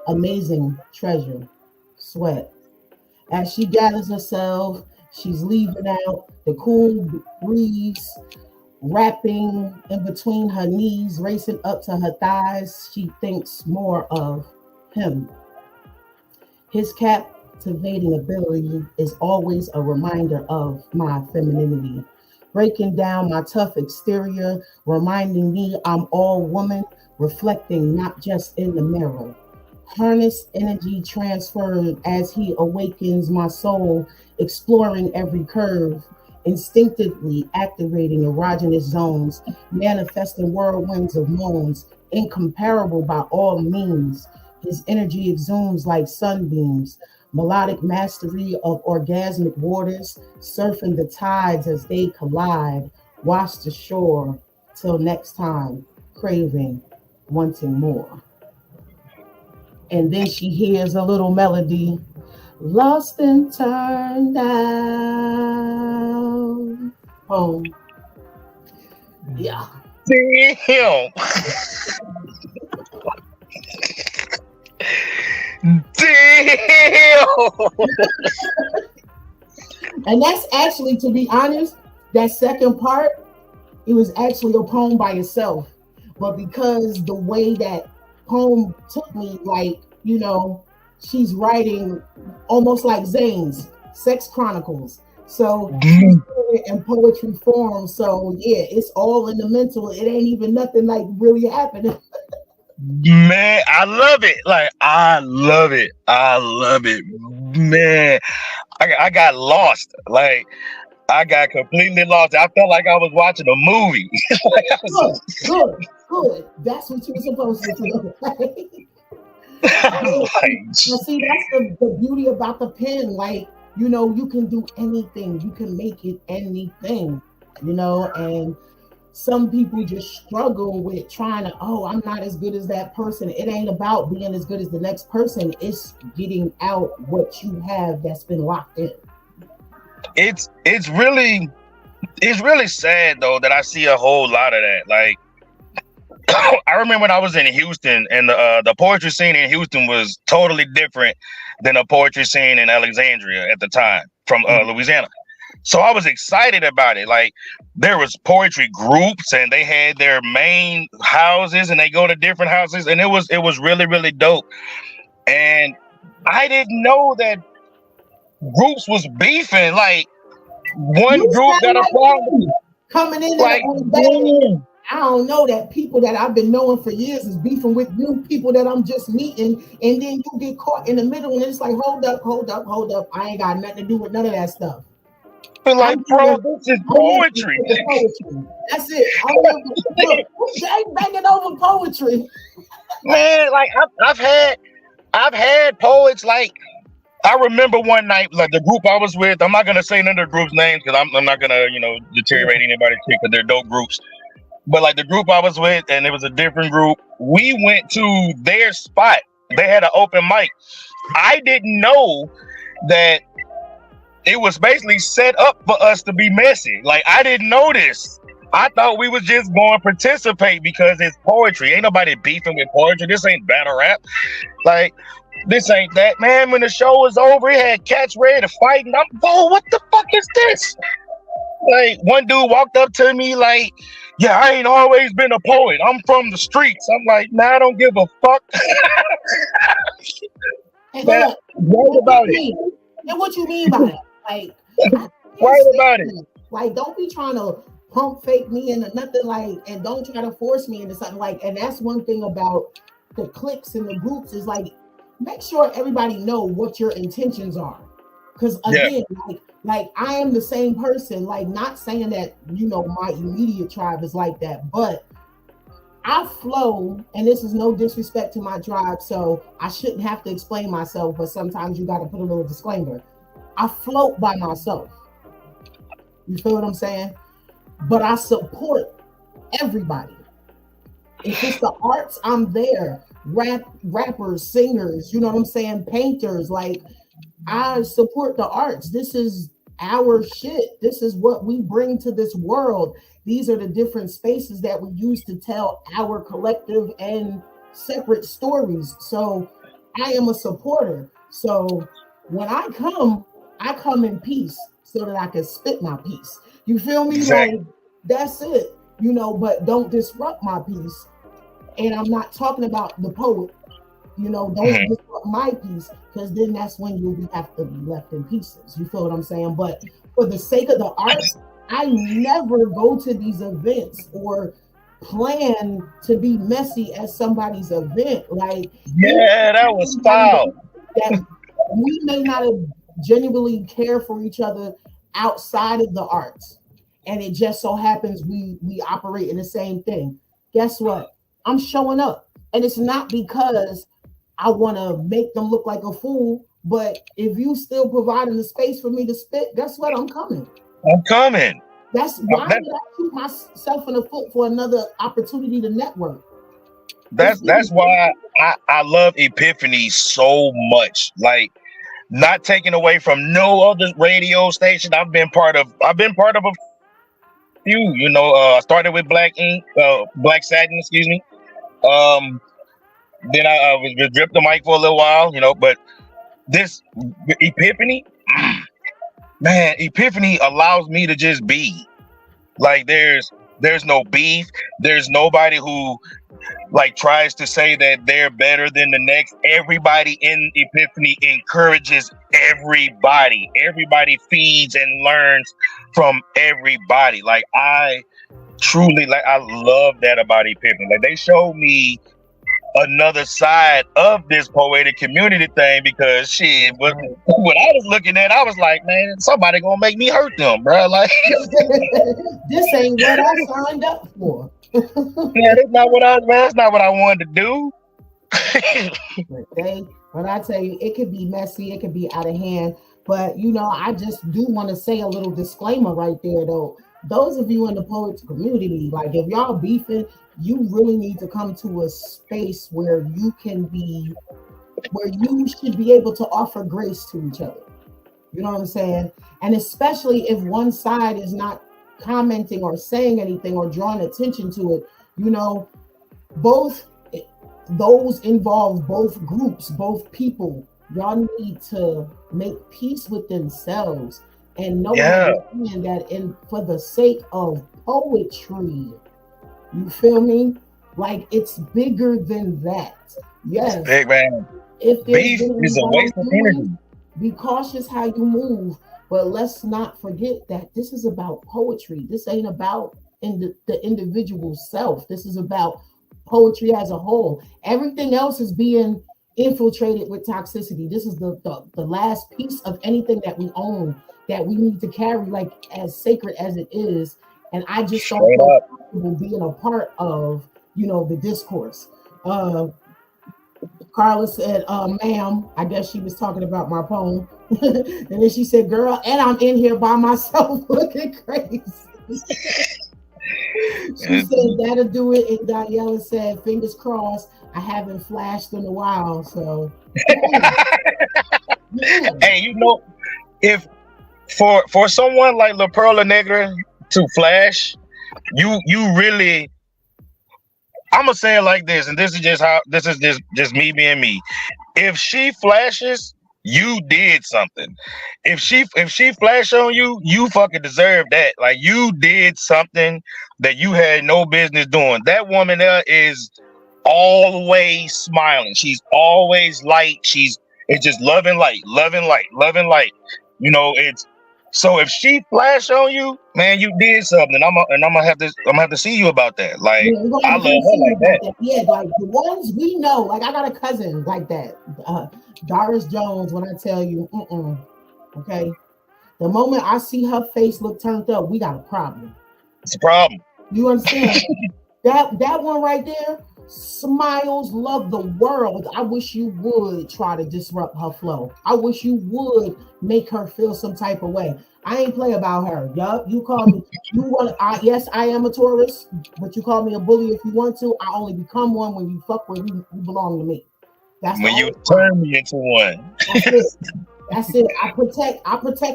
amazing treasure, sweat. As she gathers herself, she's leaving out the cool breeze, wrapping in between her knees, racing up to her thighs. She thinks more of him. His captivating ability is always a reminder of my femininity. breaking down my tough exterior, reminding me I'm all woman, reflecting not just in the mirror. Harness energy transferred as he awakens my soul, exploring every curve, instinctively activating erogenous zones, manifesting whirlwinds of moans, incomparable by all means. His energy exudes like sunbeams, melodic mastery of orgasmic waters, surfing the tides as they collide, wash the shore till next time, craving, wanting more. And then she hears a little melody, lost and turned down. Oh, yeah. Damn. Damn. And that's actually, to be honest, that second part, it was actually a poem by itself. But because the way that poem took me, like, you know, she's writing almost like Zane's Sex Chronicles. So she's doing it in poetry form. So yeah, it's all in the mental. It ain't even nothing like really happening. Man, I love it. Like, I love it. I love it. Man, I got lost. Like, I got completely lost. I felt like I was watching a movie. Like, I was Good. That's what you were supposed to do. like, Now, see, that's the beauty about the pen. Like, you know, you can do anything. You can make it anything, you know, and some people just struggle with trying to, oh, I'm not as good as that person. It ain't about being as good as the next person. It's getting out what you have that's been locked in. it's really sad though that I see a whole lot of that. Like, I remember when I was in Houston, and the poetry scene in Houston was totally different than the poetry scene in Alexandria at the time from Louisiana. So I was excited about it. Like, there was poetry groups, and they had their main houses, and they go to different houses, and it was really, really dope. And I didn't know that groups was beefing. Like, one You group sound got a like problem. coming in Like, there. I don't know that people that I've been knowing for years is beefing with new people that I'm just meeting, and then you get caught in the middle, and it's like, hold up. I ain't got nothing to do with none of that stuff. like, bro, this is poetry. That's it. Look, they ain't banging over poetry. Man, like, I've had poets. Like, I remember one night, like, the group I was with, I'm not gonna say none of the group's names because I'm not gonna, deteriorate anybody's kick, because they're dope groups. But like, the group I was with, and it was a different group, we went to their spot. They had an open mic. I didn't know that it was basically set up for us to be messy. Like, I didn't know this. I thought we was just going to participate because it's poetry. Ain't nobody beefing with poetry. This ain't battle rap. Like, this ain't that. Man, when the show was over, it had cats ready to fight, and I'm, whoa, what the fuck is this? Like, one dude walked up to me like, yeah, I ain't always been a poet. I'm from the streets. I'm like, nah, I don't give a fuck. And Man, look, right about it. and what you mean by that? Like, Right about it. Like, don't be trying to pump fake me into nothing, like, and don't try to force me into something, like. And that's one thing about the cliques and the groups is, like, make sure everybody know what your intentions are. Because again, like I am the same person. Like, not saying that my immediate tribe is like that, but I flow, and this is no disrespect to my tribe, so I shouldn't have to explain myself. But sometimes you got to put a little disclaimer. I float by myself. You feel what I'm saying? But I support everybody. If it's the arts, I'm there. Rappers, singers, you know what I'm saying? Painters, like, I support the arts. This is our shit. This is what we bring to this world. These are the different spaces that we use to tell our collective and separate stories. So I am a supporter. So when I come in peace so that I can spit my piece. You feel me? Exactly. Like, that's it. But don't disrupt my piece. And I'm not talking about the poet. Don't disrupt my piece, because then that's when you'll have to be left in pieces. You feel what I'm saying? But for the sake of the arts, I never go to these events or plan to be messy at somebody's event. Like, Yeah, that was foul. that we may not have genuinely care for each other outside of the arts, and it just so happens we operate in the same thing. Guess what? I'm showing up, and it's not because I want to make them look like a fool. But if you still providing the space for me to spit, guess what? I'm coming. I'm coming. That's why would I shoot myself in the foot for another opportunity to network? That's why I love Epiphany so much. Like, not taking away from no other radio station. I've been part of a few. You know, I started with Black Ink, Black Satin, excuse me. Then I was with Drip the Mic for a little while, you know. But this Epiphany, man, Epiphany allows me to just be. Like, there's no beef. There's nobody who like tries to say that they're better than the next. Everybody in Epiphany encourages everybody. Everybody feeds and learns from everybody. Like, I truly, like, I love that about Epiphany. Like, they showed me another side of this poetic community thing, because shit, but what I was looking at, I was like, man, somebody gonna make me hurt them, bro. Like, this ain't what I signed up for. yeah, that's not what I wanted to do. But I tell you, it could be messy, it could be out of hand. But you know, I just do want to say a little disclaimer right there, though. Those of you in the poets community, like, if y'all beefing, you really need to come to a space where you should be able to offer grace to each other. You know what I'm saying? And especially if one side is not commenting or saying anything or drawing attention to it, you know, both those involved, both groups, both people, y'all need to make peace with themselves and know that for the sake of poetry, you feel me? Like, it's bigger than that. Yes. It's big, man. If beef is a waste of energy. Be cautious how you move, but let's not forget that this is about poetry. This ain't about the individual self. This is about poetry as a whole. Everything else is being infiltrated with toxicity. This is the last piece of anything that we own that we need to carry, like, as sacred as it is. And I just don't feel comfortable being a part of, you know, the discourse. Carla said, ma'am, I guess she was talking about my poem. And then she said, girl, and I'm in here by myself looking crazy. She said, that'll do it. And Daniela said, fingers crossed, I haven't flashed in a while. So, yeah. Hey, you know, if for someone like La Perla Negra to flash, you really, I'm gonna say it like this, and this is just me being me. If she flashes, you did something. If she flash on you, you fucking deserve that. Like, you did something that you had no business doing. That woman there is always smiling. She's always light. It's just loving light. You know, it's so if she flash on you, man, you did something. I'm gonna have to see you about that. Like, I love her like that. Yeah, like the ones we know. Like, I got a cousin like that, Doris Jones. When I tell you, okay, the moment I see her face look turned up, we got a problem. It's a problem. You understand? that one right there, smiles, love the world. I wish you would try to disrupt her flow. I wish you would make her feel some type of way. I ain't play about her. Yup, you call me. Yes, I am a Taurus, but you call me a bully if you want to. I only become one when you fuck with who belong to me. That's when you turn me into one. That's it. I protect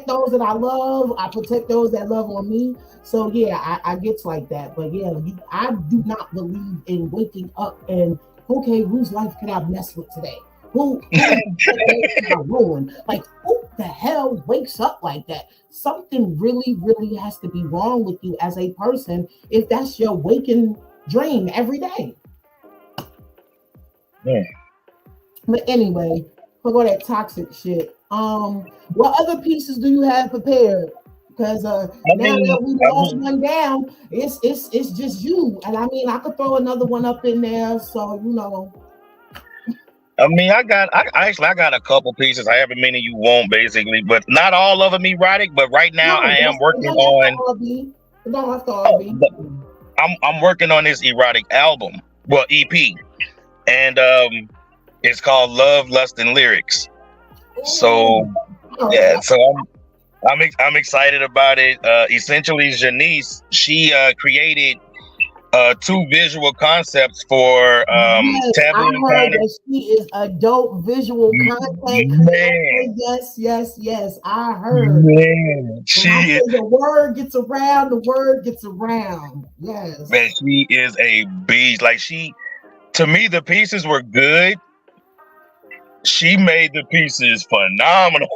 those that I love. I protect those that love on me. So yeah, I get like that. But yeah, I do not believe in waking up and, okay, whose life can I mess with today? Who can I ruin? Like, who the hell wakes up like that? Something really, really has to be wrong with you as a person if that's your waking dream every day. Yeah. But anyway, forget that toxic shit. What other pieces do you have prepared, Because I now that we lost mean, one down, it's just you. And I mean, I could throw another one up in there. So I got a couple pieces, however many you want, basically, but not all of them erotic. But right now, no, I am it working don't have to on. all be. It don't have to all Oh, be. I'm working on this erotic album, well, EP, and it's called Love, Lust, and Lyrics. So yeah, so I'm excited about it. Essentially, Janice, she created two visual concepts for Yes, I Taboo heard Encounter. that she is a dope visual content Man, creator. Yes, yes, yes. I heard. man, When I say the word gets around, the word gets around. man, Yes. she is a beast. Like to me, the pieces were good. She made the pieces phenomenal.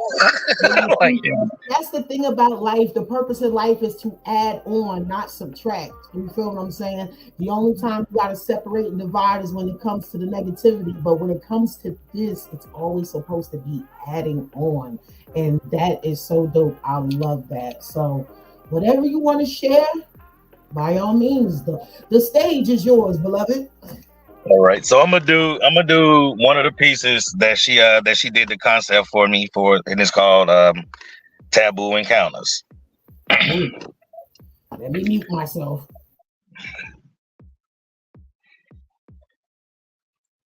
Like, That's the thing about life. The purpose of life is to add on, not subtract. You feel what I'm saying? The only time you got to separate and divide is when it comes to the negativity. But when it comes to this, it's always supposed to be adding on. And that is so dope. I love that. So, whatever you want to share, by all means, the stage is yours, beloved. all right, so I'm gonna do one of the pieces that she did the concept for me for, and it's called Taboo Encounters. Ooh, let me mute myself.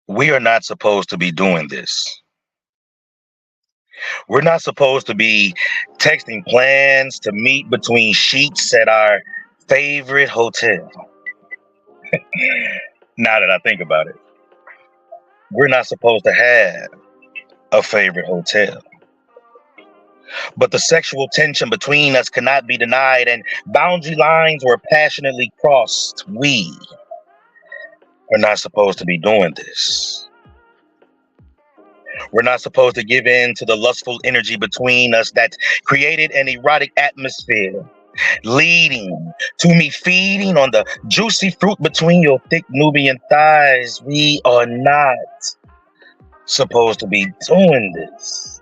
We are not supposed to be doing this. We're not supposed to be texting plans to meet between sheets at our favorite hotel. Now that I think about it, we're not supposed to have a favorite hotel. But the sexual tension between us cannot be denied, and boundary lines were passionately crossed. We are not supposed to be doing this. We're not supposed to give in to the lustful energy between us that created an erotic atmosphere, leading to me feeding on the juicy fruit between your thick Nubian thighs. We are not supposed to be doing this.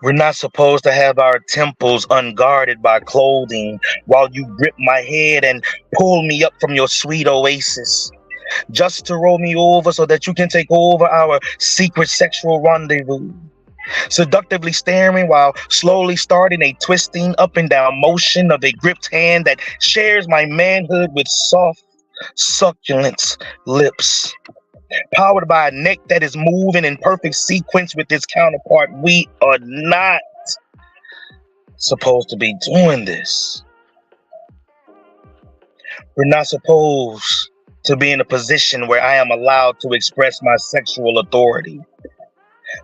We're not supposed to have our temples unguarded by clothing while you grip my head and pull me up from your sweet oasis, just to roll me over so that you can take over our secret sexual rendezvous. Seductively staring while slowly starting a twisting up and down motion of a gripped hand that shares my manhood with soft, succulent lips. Powered by a neck that is moving in perfect sequence with its counterpart. We are not supposed to be doing this. We're not supposed to be in a position where I am allowed to express my sexual authority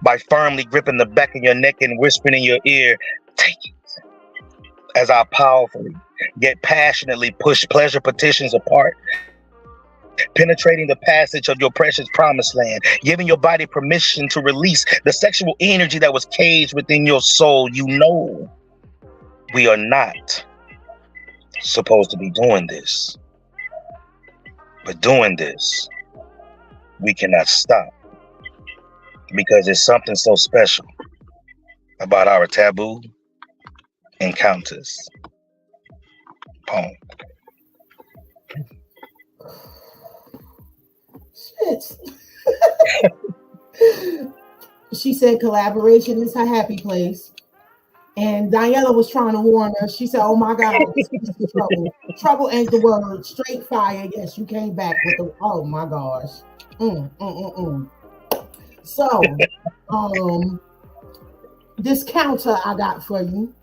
by firmly gripping the back of your neck and whispering in your ear, take it, as I powerfully yet passionately push pleasure petitions apart, penetrating the passage of your precious promised land, giving your body permission to release the sexual energy that was caged within your soul. You know, we are not supposed to be doing this. But doing this, we cannot stop, because there's something so special about our taboo encounters. Poem. Shit. She said collaboration is her happy place. And Diana was trying to warn her. She said, oh my God, this is trouble. Trouble ain't the word. Straight fire. Yes, you came back with the, oh my gosh. So, this counter I got for you.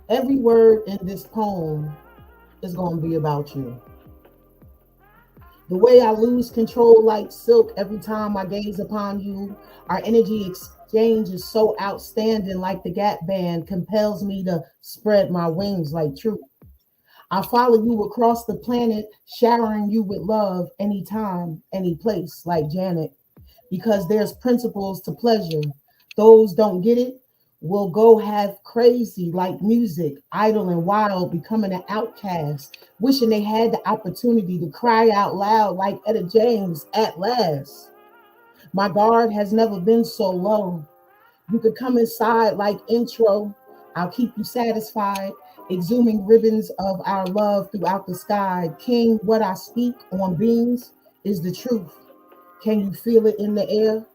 Every word in this poem is going to be about you. The way I lose control like silk every time I gaze upon you, our energy exchange is so outstanding, like the Gap Band compels me to spread my wings like truth. I follow you across the planet, showering you with love anytime, any place, like Janet, because there's principles to pleasure. Those don't get it will go half crazy like music, idle and wild, becoming an outcast, wishing they had the opportunity to cry out loud like Etta James at last. My guard has never been so low. You could come inside like intro. I'll keep you satisfied. Exhuming ribbons of our love throughout the sky. King, what I speak on beams is the truth. Can you feel it in the air?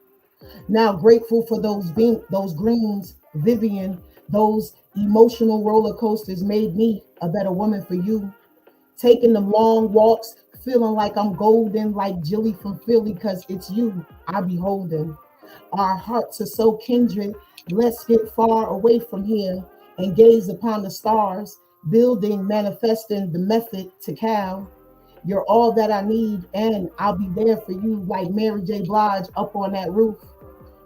Now grateful for those greens, Vivian, those emotional roller coasters made me a better woman for you. Taking them long walks, feeling like I'm golden, like Jilly from Philly, cause it's you I be holding. Our hearts are so kindred. Let's get far away from here and gaze upon the stars, building, manifesting the method to Cal. You're all that I need, and I'll be there for you like Mary J. Blige up on that roof.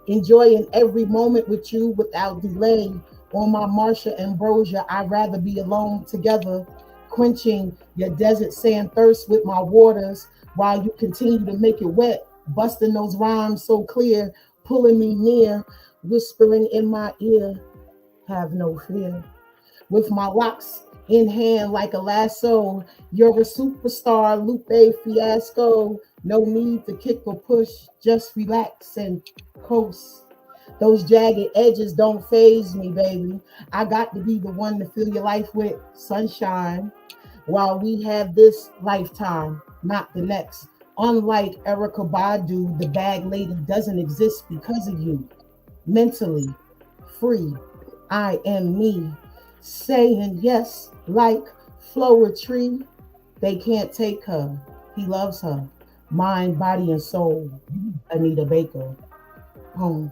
Enjoying every moment with you without delay. On my Marsha Ambrosia, I'd rather be alone together, quenching your desert sand thirst with my waters while you continue to make it wet, busting those rhymes so clear, pulling me near, whispering in my ear, have no fear. With my locks in hand like a lasso, you're a superstar, Lupe Fiasco. No need to kick or push, just relax and coast. Those jagged edges don't faze me, baby. I got to be the one to fill your life with sunshine while we have this lifetime, not the next. Unlike Erica Badu, the bag lady doesn't exist because of you. Mentally free, I am me. Saying yes like Flowetry. They can't take her. He loves her. Mind, body, and soul. Anita Baker. Home.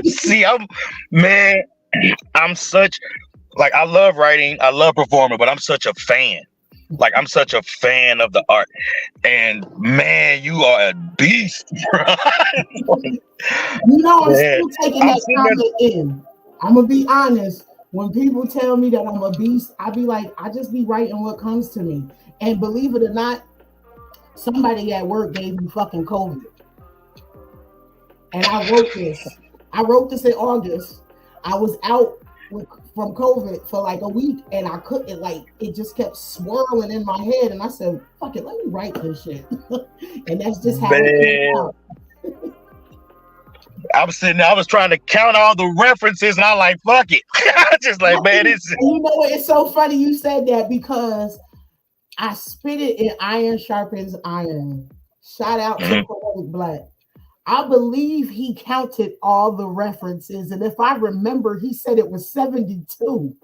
See, I'm such, like, I love writing, I love performing, but I'm such a fan. Like, I'm such a fan of the art. And man, you are a beast, bro. I'm still taking that comment in. I'm gonna be honest. When people tell me that I'm a beast, I be like, I just be writing what comes to me. And believe it or not, somebody at work gave me fucking COVID. And I wrote this. I wrote this in August. I was out from COVID for like a week, and I couldn't, like, it just kept swirling in my head. And I said, fuck it, let me write this shit. And that's just how it came out. I was sitting there, I was trying to count all the references, and I'm like, fuck it. Just like, man, it's... You know what? It's so funny you said that, because I spit it in Iron Sharpens Iron. Shout out to Poetic Black. I believe he counted all the references, and if I remember, he said it was 72.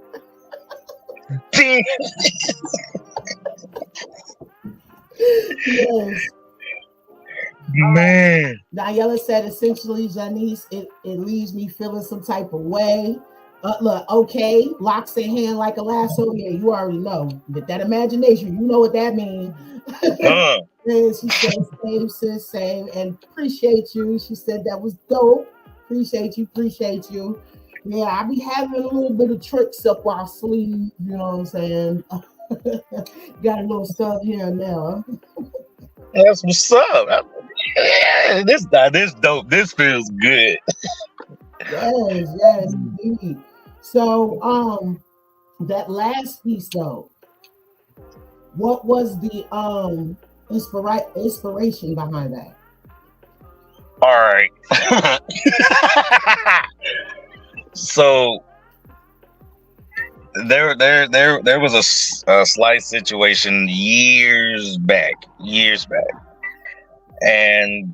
Yes. Man. Diella said, essentially, Janice, it leaves me feeling some type of way. Look, okay, locks in hand like a lasso. Yeah, you already know. But that imagination, you know what that means. And she said, same, sis, same. And appreciate you. She said that was dope. Appreciate you. Yeah, I be having a little bit of tricks up our sleeve, you know what I'm saying? Got a little stuff here and there. That's what's up. Yeah, this dope. This feels good. Yes, indeed. So, that last piece though, what was the inspiration behind that? All right. So there was a slight situation years back, and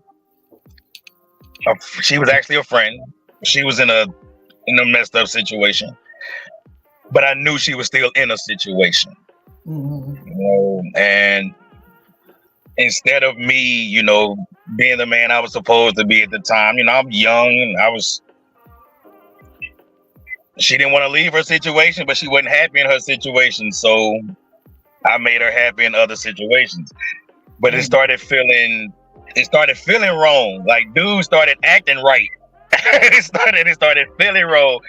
she was actually a friend. She was in a messed up situation, but I knew she was still in a situation. Mm-hmm. You know, and instead of me, being the man I was supposed to be at the time, I'm young, and she didn't want to leave her situation, but she wasn't happy in her situation, so I made her happy in other situations. But it started feeling wrong. Like, dude started acting right. it started feeling wrong.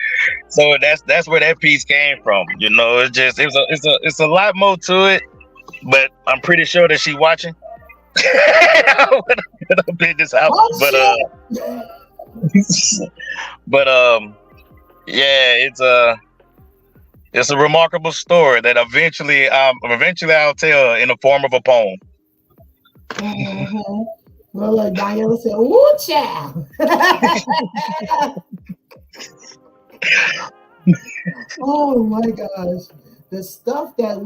So that's where that piece came from. It's a lot more to it, but I'm pretty sure that she watching. I would have been this out, but yeah, It's a remarkable story that eventually I'll tell in the form of a poem. Mm-hmm. Well, look, Diana said, "Woo, child." Oh my gosh, the stuff that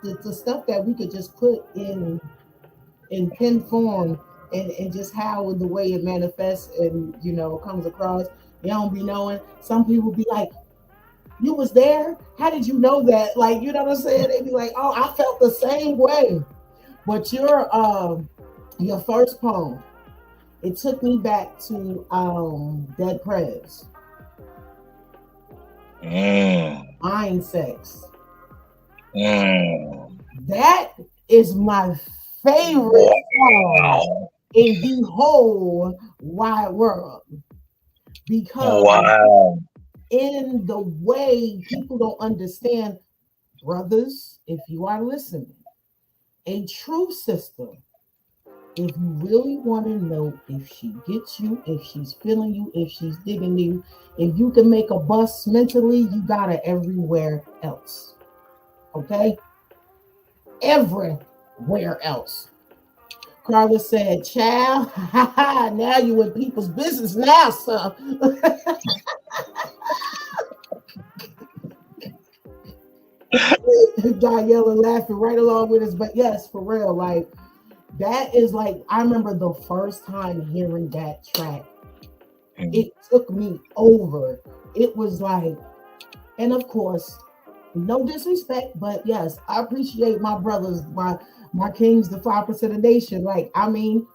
the stuff that we could just put in pen form, and just how the way it manifests and comes across. You don't be knowing. Some people be like, "You was there? How did you know that?" Like, you know what I'm saying? They be like, "Oh, I felt the same way." But your first poem, it took me back to Dead Prez. Mind Sex. That is my favorite song in the whole wide world, because in the way people don't understand, brothers, if you are listening, a true sister, if you really want to know if she gets you, if she's feeling you, if she's digging you, if you can make a bust mentally, you got her everywhere else. Okay? Everywhere else. Carla said, "Child, now you in people's business now, son." Diana laughing right along with us, but yes, for real, like that is like, I remember the first time hearing that track, it took me over. It was like, and of course, no disrespect, but yes, I appreciate my brothers, my kings, the 5% of the nation. Like, I mean,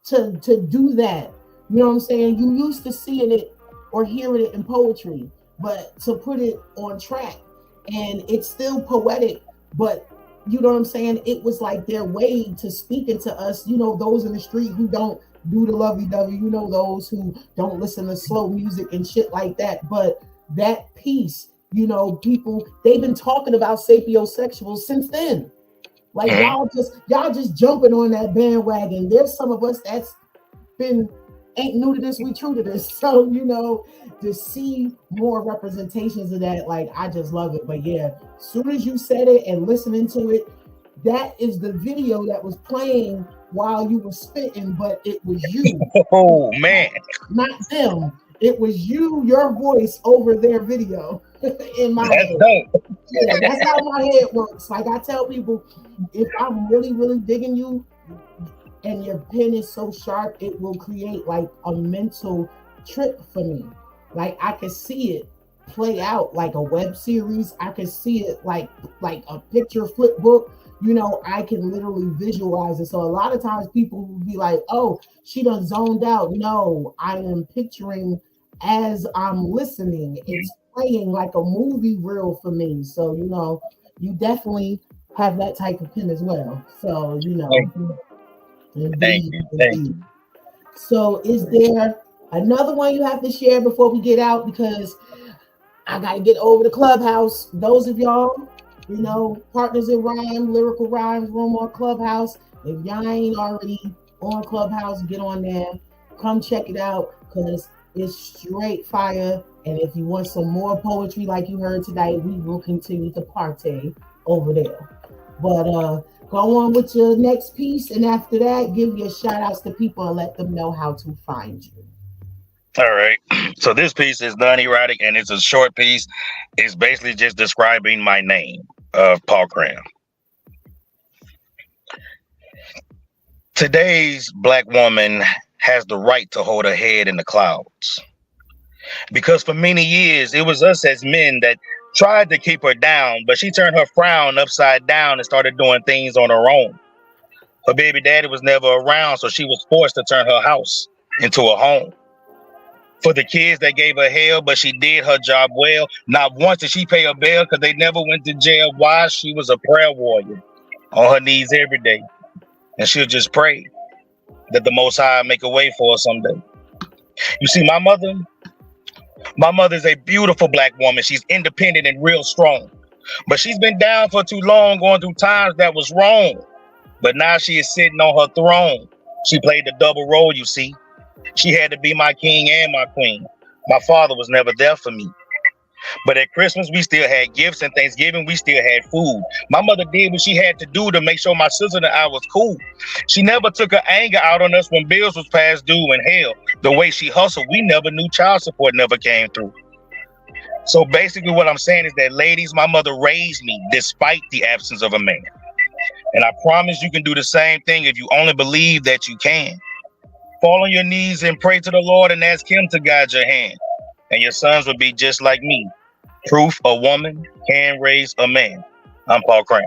to do that, you know what I'm saying? You used to seeing it or hearing it in poetry, but to put it on track, and it's still poetic, but you know what I'm saying? It was like their way to speaking to us, those in the street who don't do the lovey-dovey, those who don't listen to slow music and shit like that. But that piece, people, they've been talking about sapiosexuals since then. Like, y'all just jumping on that bandwagon. There's some of us that's been ain't new to this, we true to this. So, to see more representations of that, like, I just love it. But yeah, as soon as you said it and listening to it, that is the video that was playing while you were spitting, but it was you. Oh man, not them. It was you, your voice over their video in my head. Yeah, that's how my head works. Like, I tell people, if I'm really, really digging you and your pen is so sharp, it will create like a mental trip for me. Like, I can see it play out like a web series. I can see it like a picture flip book. I can literally visualize it. So a lot of times people will be like, "Oh, she done zoned out." No, I am picturing as I'm listening. It's playing like a movie reel for me. So, you definitely have that type of pen as well. So, Thank you. So is there another one you have to share before we get out? Because I got to get over to Clubhouse. Those of y'all, Partners in Rhyme, Lyrical Rhymes Room on Clubhouse. If y'all ain't already on Clubhouse, get on there. Come check it out, because it's straight fire. And if you want some more poetry like you heard today, we will continue to partay over there. But go on with your next piece, and after that, give your shout outs to people and let them know how to find you. All right. So this piece is non-erotic, and it's a short piece. It's basically just describing my name, Paul Cram. Today's Black woman has the right to hold her head in the clouds. Because for many years, it was us as men that tried to keep her down, but she turned her frown upside down and started doing things on her own. Her baby daddy was never around, so she was forced to turn her house into a home. For the kids that gave her hell, but she did her job well. Not once did she pay a bill, because they never went to jail. Why? She was a prayer warrior on her knees every day. And she'll just pray that the Most High make a way for her someday. You see, my mother's a beautiful Black woman. She's independent and real strong. But she's been down for too long, going through times that was wrong. But now she is sitting on her throne. She played the double role, you see. She had to be my king and my queen. My father was never there for me. But at Christmas, we still had gifts, and Thanksgiving, we still had food. My mother did what she had to do to make sure my sister and I was cool. She never took her anger out on us when bills was past due, and hell, the way she hustled, we never knew child support never came through. So basically what I'm saying is that, ladies, my mother raised me despite the absence of a man. And I promise you can do the same thing if you only believe that you can. Fall on your knees and pray to the Lord and ask him to guide your hand. And your sons will be just like me. Proof a woman can raise a man. I'm Paul Cram.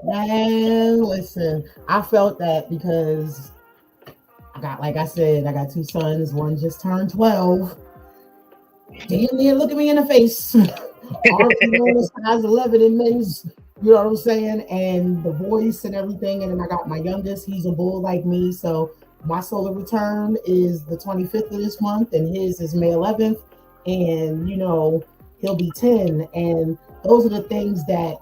Man, listen, I felt that because like I said, I got two sons. One just turned 12. Damn near look at me in the face. Already known as size 11 in men's, you know what I'm saying? And the voice and everything. And then I got my youngest, he's a bull like me. So my solar return is the 25th of this month, and his is May 11th. And, you know, he'll be 10. And those are the things that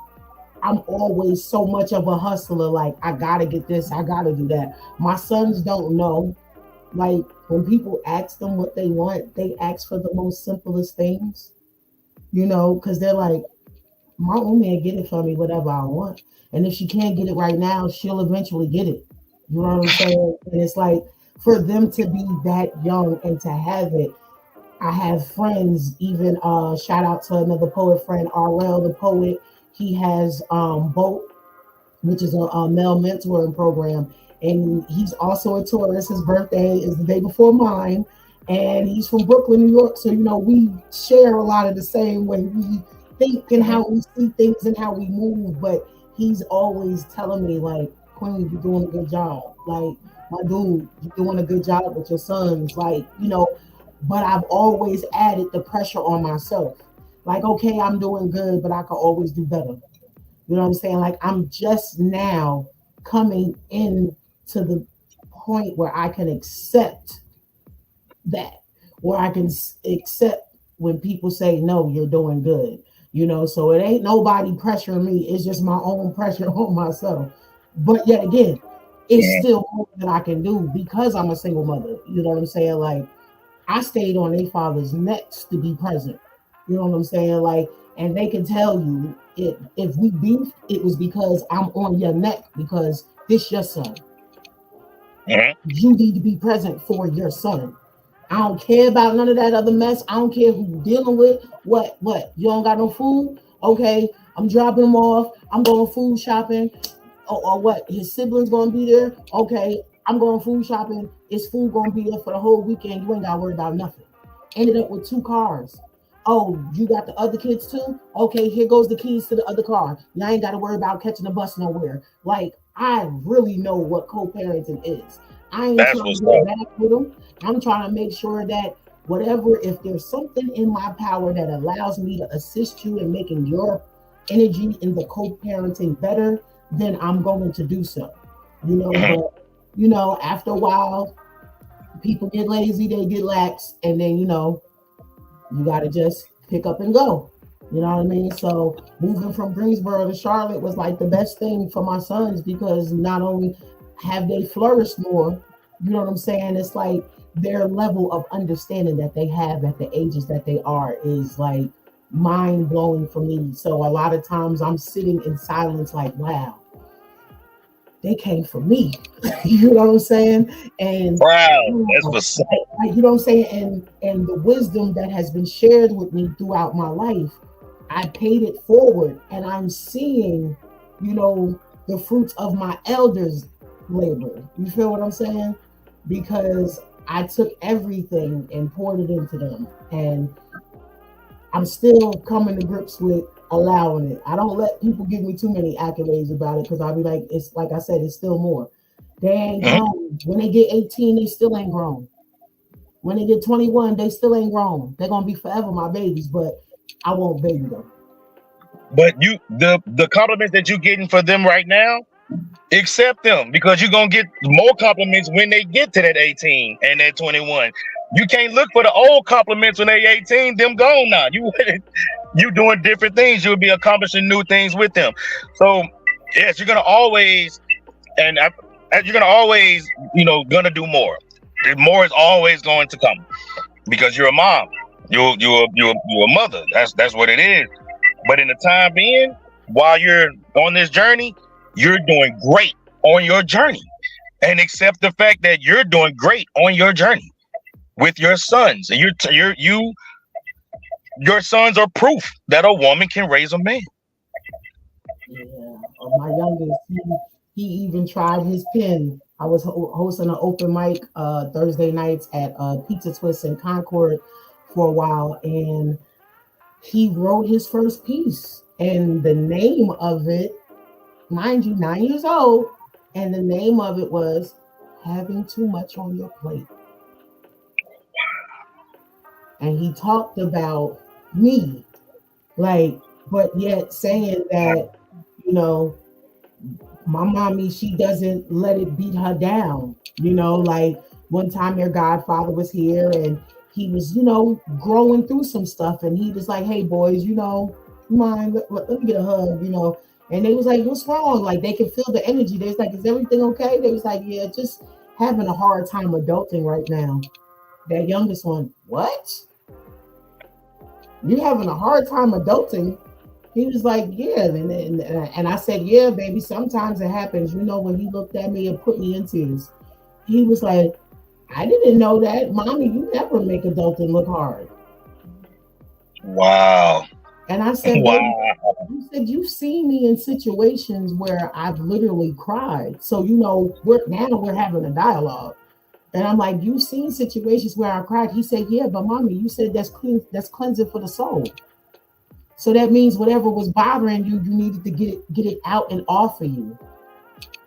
I'm always so much of a hustler. Like, I gotta get this, I gotta do that. My sons don't know. Like, when people ask them what they want, they ask for the most simplest things, you know, because they're like, my own man get it for me, whatever I want. And if she can't get it right now, she'll eventually get it. You know what I'm saying? And it's like, for them to be that young and to have it, I have friends, even shout out to another poet friend, RL the poet. He has BOAT, which is a male mentoring program. And he's also a Taurus. His birthday is the day before mine. And he's from Brooklyn, New York. So, you know, we share a lot of the same way we think and how we see things and how we move. But he's always telling me, like, Queen, you're doing a good job. Like, my dude, you're doing a good job with your sons. Like, you know, but I've always added the pressure on myself. Like, okay, I'm doing good, but I could always do better. You know what I'm saying? Like, I'm just now coming in to the point where I can accept that, where I can accept when people say, no, you're doing good, you know, so it ain't nobody pressuring me. It's just my own pressure on myself. But yet again, it's still more that I can do because I'm a single mother. You know what I'm saying? Like, I stayed on their father's necks to be present. You know what I'm saying? Like, and they can tell you if we beef, it was because I'm on your neck because this your son. You need to be present for your son. I don't care about none of that other mess. I don't care who you're dealing with. What? You don't got no food? Okay, I'm dropping him off. I'm going food shopping. Or what? His siblings gonna be there? Okay, I'm going food shopping. His food gonna be there for the whole weekend. You ain't gotta worry about nothing. Ended up with 2 cars. Oh, you got the other kids too? Okay, here goes the keys to the other car. You ain't gotta worry about catching a bus nowhere. Like, I really know what co-parenting is. I ain't trying to get back with them. I'm trying to make sure that whatever, if there's something in my power that allows me to assist you in making your energy in the co-parenting better, then I'm going to do so. You know, but, you know, after a while, people get lazy, they get lax, and then, you know, you got to just pick up and go. You know what I mean? So moving from Greensboro to Charlotte was like the best thing for my sons because not only have they flourished more, you know what I'm saying? It's like their level of understanding that they have at the ages that they are is like mind blowing for me. So a lot of times I'm sitting in silence like, wow, they came for me. You know what I'm saying? And wow, that's what's up. You know what I'm saying? And the wisdom that has been shared with me throughout my life, I paid it forward and I'm seeing, you know, the fruits of my elders' labor. You feel what I'm saying? Because I took everything and poured it into them. And I'm still coming to grips with allowing it. I don't let people give me too many accolades about it because I'll be like, it's like I said, it's still more. They ain't grown. When they get 18, they still ain't grown. When they get 21, they still ain't grown. They're gonna be forever my babies, but I won't baby them. But you, the compliments that you're getting for them right now, accept them because you're gonna get more compliments when they get to that 18 and that 21. You can't look for the old compliments when they 18. Them gone now. You doing different things. You'll be accomplishing new things with them. So yes, you're gonna always, you know, gonna do more. More is always going to come because you're a mom. you're a mother. That's what it is. But in the time being, while you're on this journey, you're doing great on your journey, and accept the fact that you're doing great on your journey with your sons. And your sons are proof that a woman can raise a man. Yeah, my youngest, he even tried his pen. I was hosting an open mic Thursday nights at Pizza Twist in Concord for a while, and he wrote his first piece, and the name of it, mind you, 9 years old, and the name of it was Having Too Much on Your Plate. And he talked about me, like, but yet saying that, you know, my mommy, she doesn't let it beat her down. You know, like one time their godfather was here and he was, you know, growing through some stuff. And he was like, hey, boys, you know, mind, let me get a hug, you know. And they was like, what's wrong? Like, they could feel the energy. They was like, is everything okay? They was like, yeah, just having a hard time adulting right now. That youngest one, what? You having a hard time adulting? He was like, yeah. And I said, yeah, baby, sometimes it happens. You know, when he looked at me and put me in tears, he was like, I didn't know that. Mommy, you never make adulting look hard. Wow. And I said, wow. You said you've seen me in situations where I've literally cried. So, you know, we're having a dialogue. And I'm like, you've seen situations where I cried. He said, yeah, but mommy, you said that's cleansing for the soul. So that means whatever was bothering you, you needed to get it out and off of you.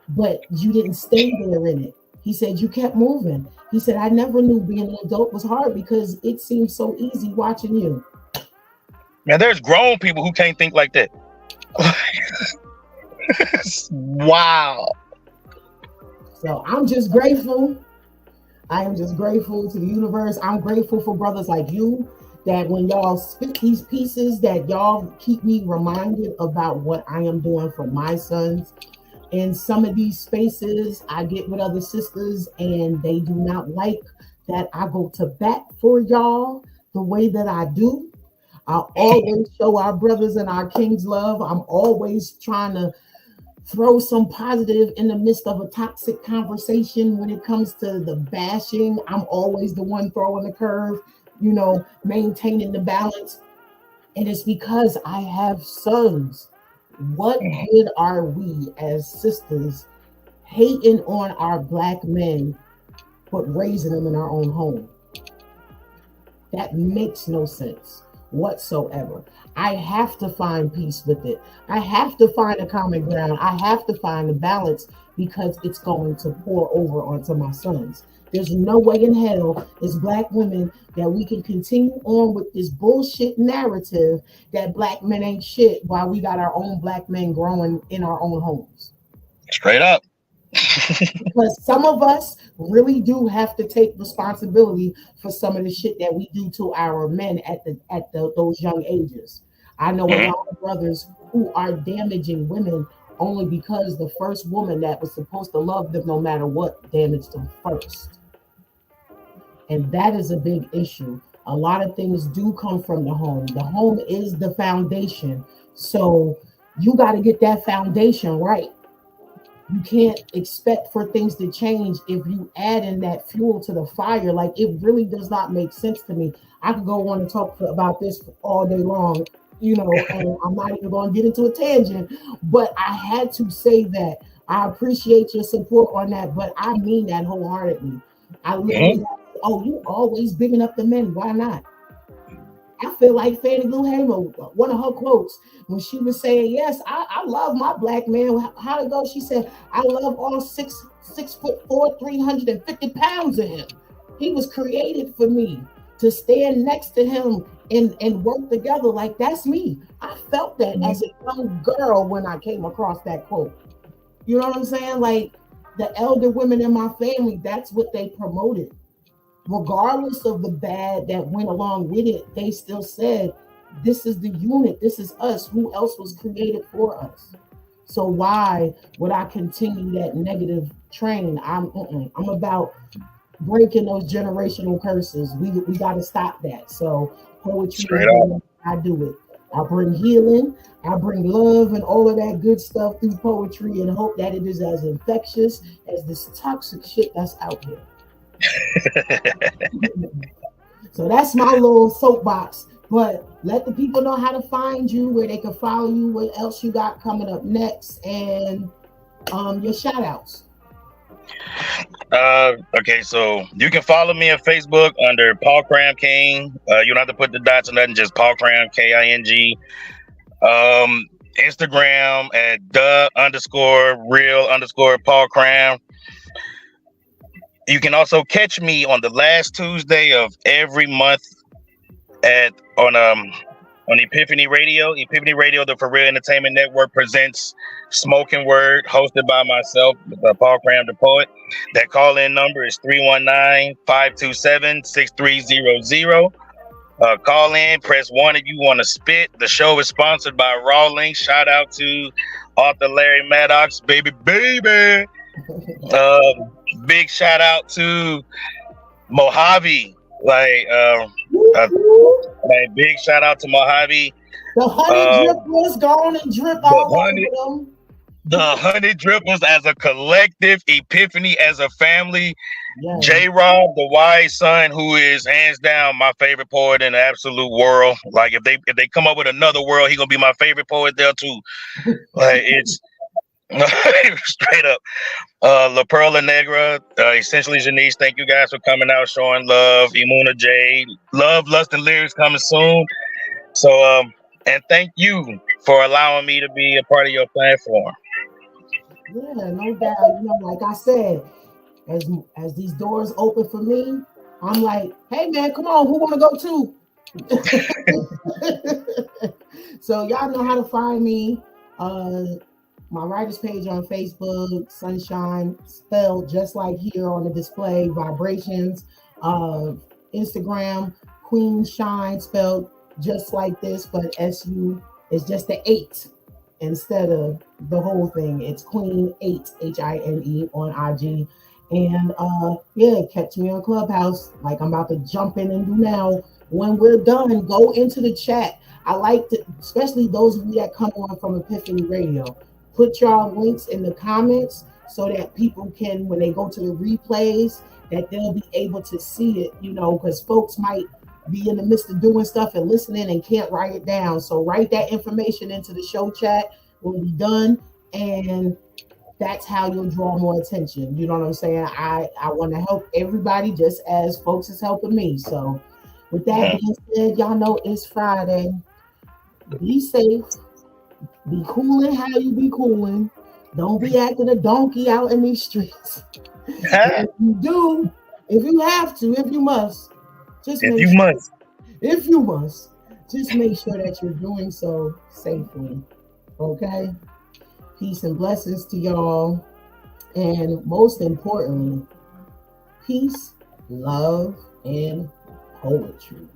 But you didn't stay there in it. He said, you kept moving. He said, I never knew being an adult was hard because it seemed so easy watching you. Man, there's grown people who can't think like that. Wow. So I'm just grateful. I am just grateful to the universe. I'm grateful for brothers like you that when y'all spit these pieces, that y'all keep me reminded about what I am doing for my sons. In some of these spaces, I get with other sisters and they do not like that I go to bat for y'all the way that I do. I always show our brothers and our kings love. I'm always trying to throw some positive in the midst of a toxic conversation. When it comes to the bashing, I'm always the one throwing the curve, you know, maintaining the balance. And it's because I have sons. What good are we as sisters hating on our black men, but raising them in our own home? That makes no sense whatsoever. I have to find peace with it. I have to find a common ground. I have to find a balance because it's going to pour over onto my sons. There's no way in hell as black women that we can continue on with this bullshit narrative that black men ain't shit while we got our own black men growing in our own homes. Straight up. Because some of us really do have to take responsibility for some of the shit that we do to our men at those young ages. I know a lot of brothers who are damaging women only because the first woman that was supposed to love them no matter what damaged them first. And that is a big issue. A lot of things do come from the home. The home is the foundation. So you got to get that foundation right. You can't expect for things to change if you add in that fuel to the fire. Like, it really does not make sense to me. I could go on and talk about this all day long, you know, and I'm not even going to get into a tangent, but I had to say that. I appreciate your support on that, but I mean that wholeheartedly. I literally, you always bigging up the men. Why not? I feel like Fannie Lou Hamer, one of her quotes, when she was saying, yes, I love my black man. How to go? She said, I love all 6'4", 350 pounds of him. He was created for me to stand next to him and work together. Like, that's me. I felt that as a young girl when I came across that quote. You know what I'm saying? Like, the elder women in my family, that's what they promoted. Regardless of the bad that went along with it, they still said, this is the unit, this is us. Who else was created for us? So why would I continue that negative train? I'm about breaking those generational curses. We got to stop that. So Poetry Straight is the up. way I do it. I bring healing, I bring love and all of that good stuff through poetry and hope that it is as infectious as this toxic shit that's out here. So that's my little soapbox. But let the people know how to find you, where they can follow you, what else you got coming up next, and your shout outs. Okay, so you can follow me on Facebook under Paul Cram King. You don't have to put the dots or nothing, just Paul Cram, King. Instagram at the_real_ Paul Cram. You can also catch me on the last Tuesday of every month on Epiphany Radio. Epiphany Radio, the For Real Entertainment Network, presents Smoking Word, hosted by myself, Paul Cram, the poet. That call-in number is 319-527-6300. Call in, press 1 if you want to spit. The show is sponsored by Raw Link. Shout out to author Larry Maddox, baby. Big shout out to Mojave. Big shout out to Mojave. The honey drippers go on and drip all over them. The Honey Drippers as a collective, Epiphany as a family, yeah. J-Rob, the wise son, who is hands down my favorite poet in the absolute world. Like if they come up with another world, he gonna be my favorite poet there too. Like it's straight up. La Perla Negra, essentially Janice. Thank you guys for coming out, showing love. Imuna J, Love, Lust, and Lyrics coming soon. So and thank you for allowing me to be a part of your platform. Yeah, no doubt. You know, like I said, as these doors open for me, I'm like, hey man, come on, who want to go too? So y'all know how to find me. My writer's page on Facebook, Sunshine, spelled just like here on the display, Vibrations. Instagram, Queen Shine, spelled just like this, but SU is just the 8 instead of the whole thing. It's Queen 8, HINE on IG. And catch me on Clubhouse like I'm about to jump in and do now. When we're done, go into the chat. I like to, especially those of you that come on from Epiphany Radio, put y'all links in the comments so that people can, when they go to the replays, that they'll be able to see it, you know, because folks might be in the midst of doing stuff and listening and can't write it down. So write that information into the show chat when we're done, and that's how you'll draw more attention. You know what I'm saying? I want to help everybody just as folks is helping me. So with that being said, y'all know it's Friday. Be safe. Be cooling how you be cooling. Don't be acting a donkey out in these streets. If you do, if you have to, if you must, just make sure, if you must, just make sure that you're doing so safely. Okay? Peace and blessings to y'all. And most importantly, peace, love, and poetry.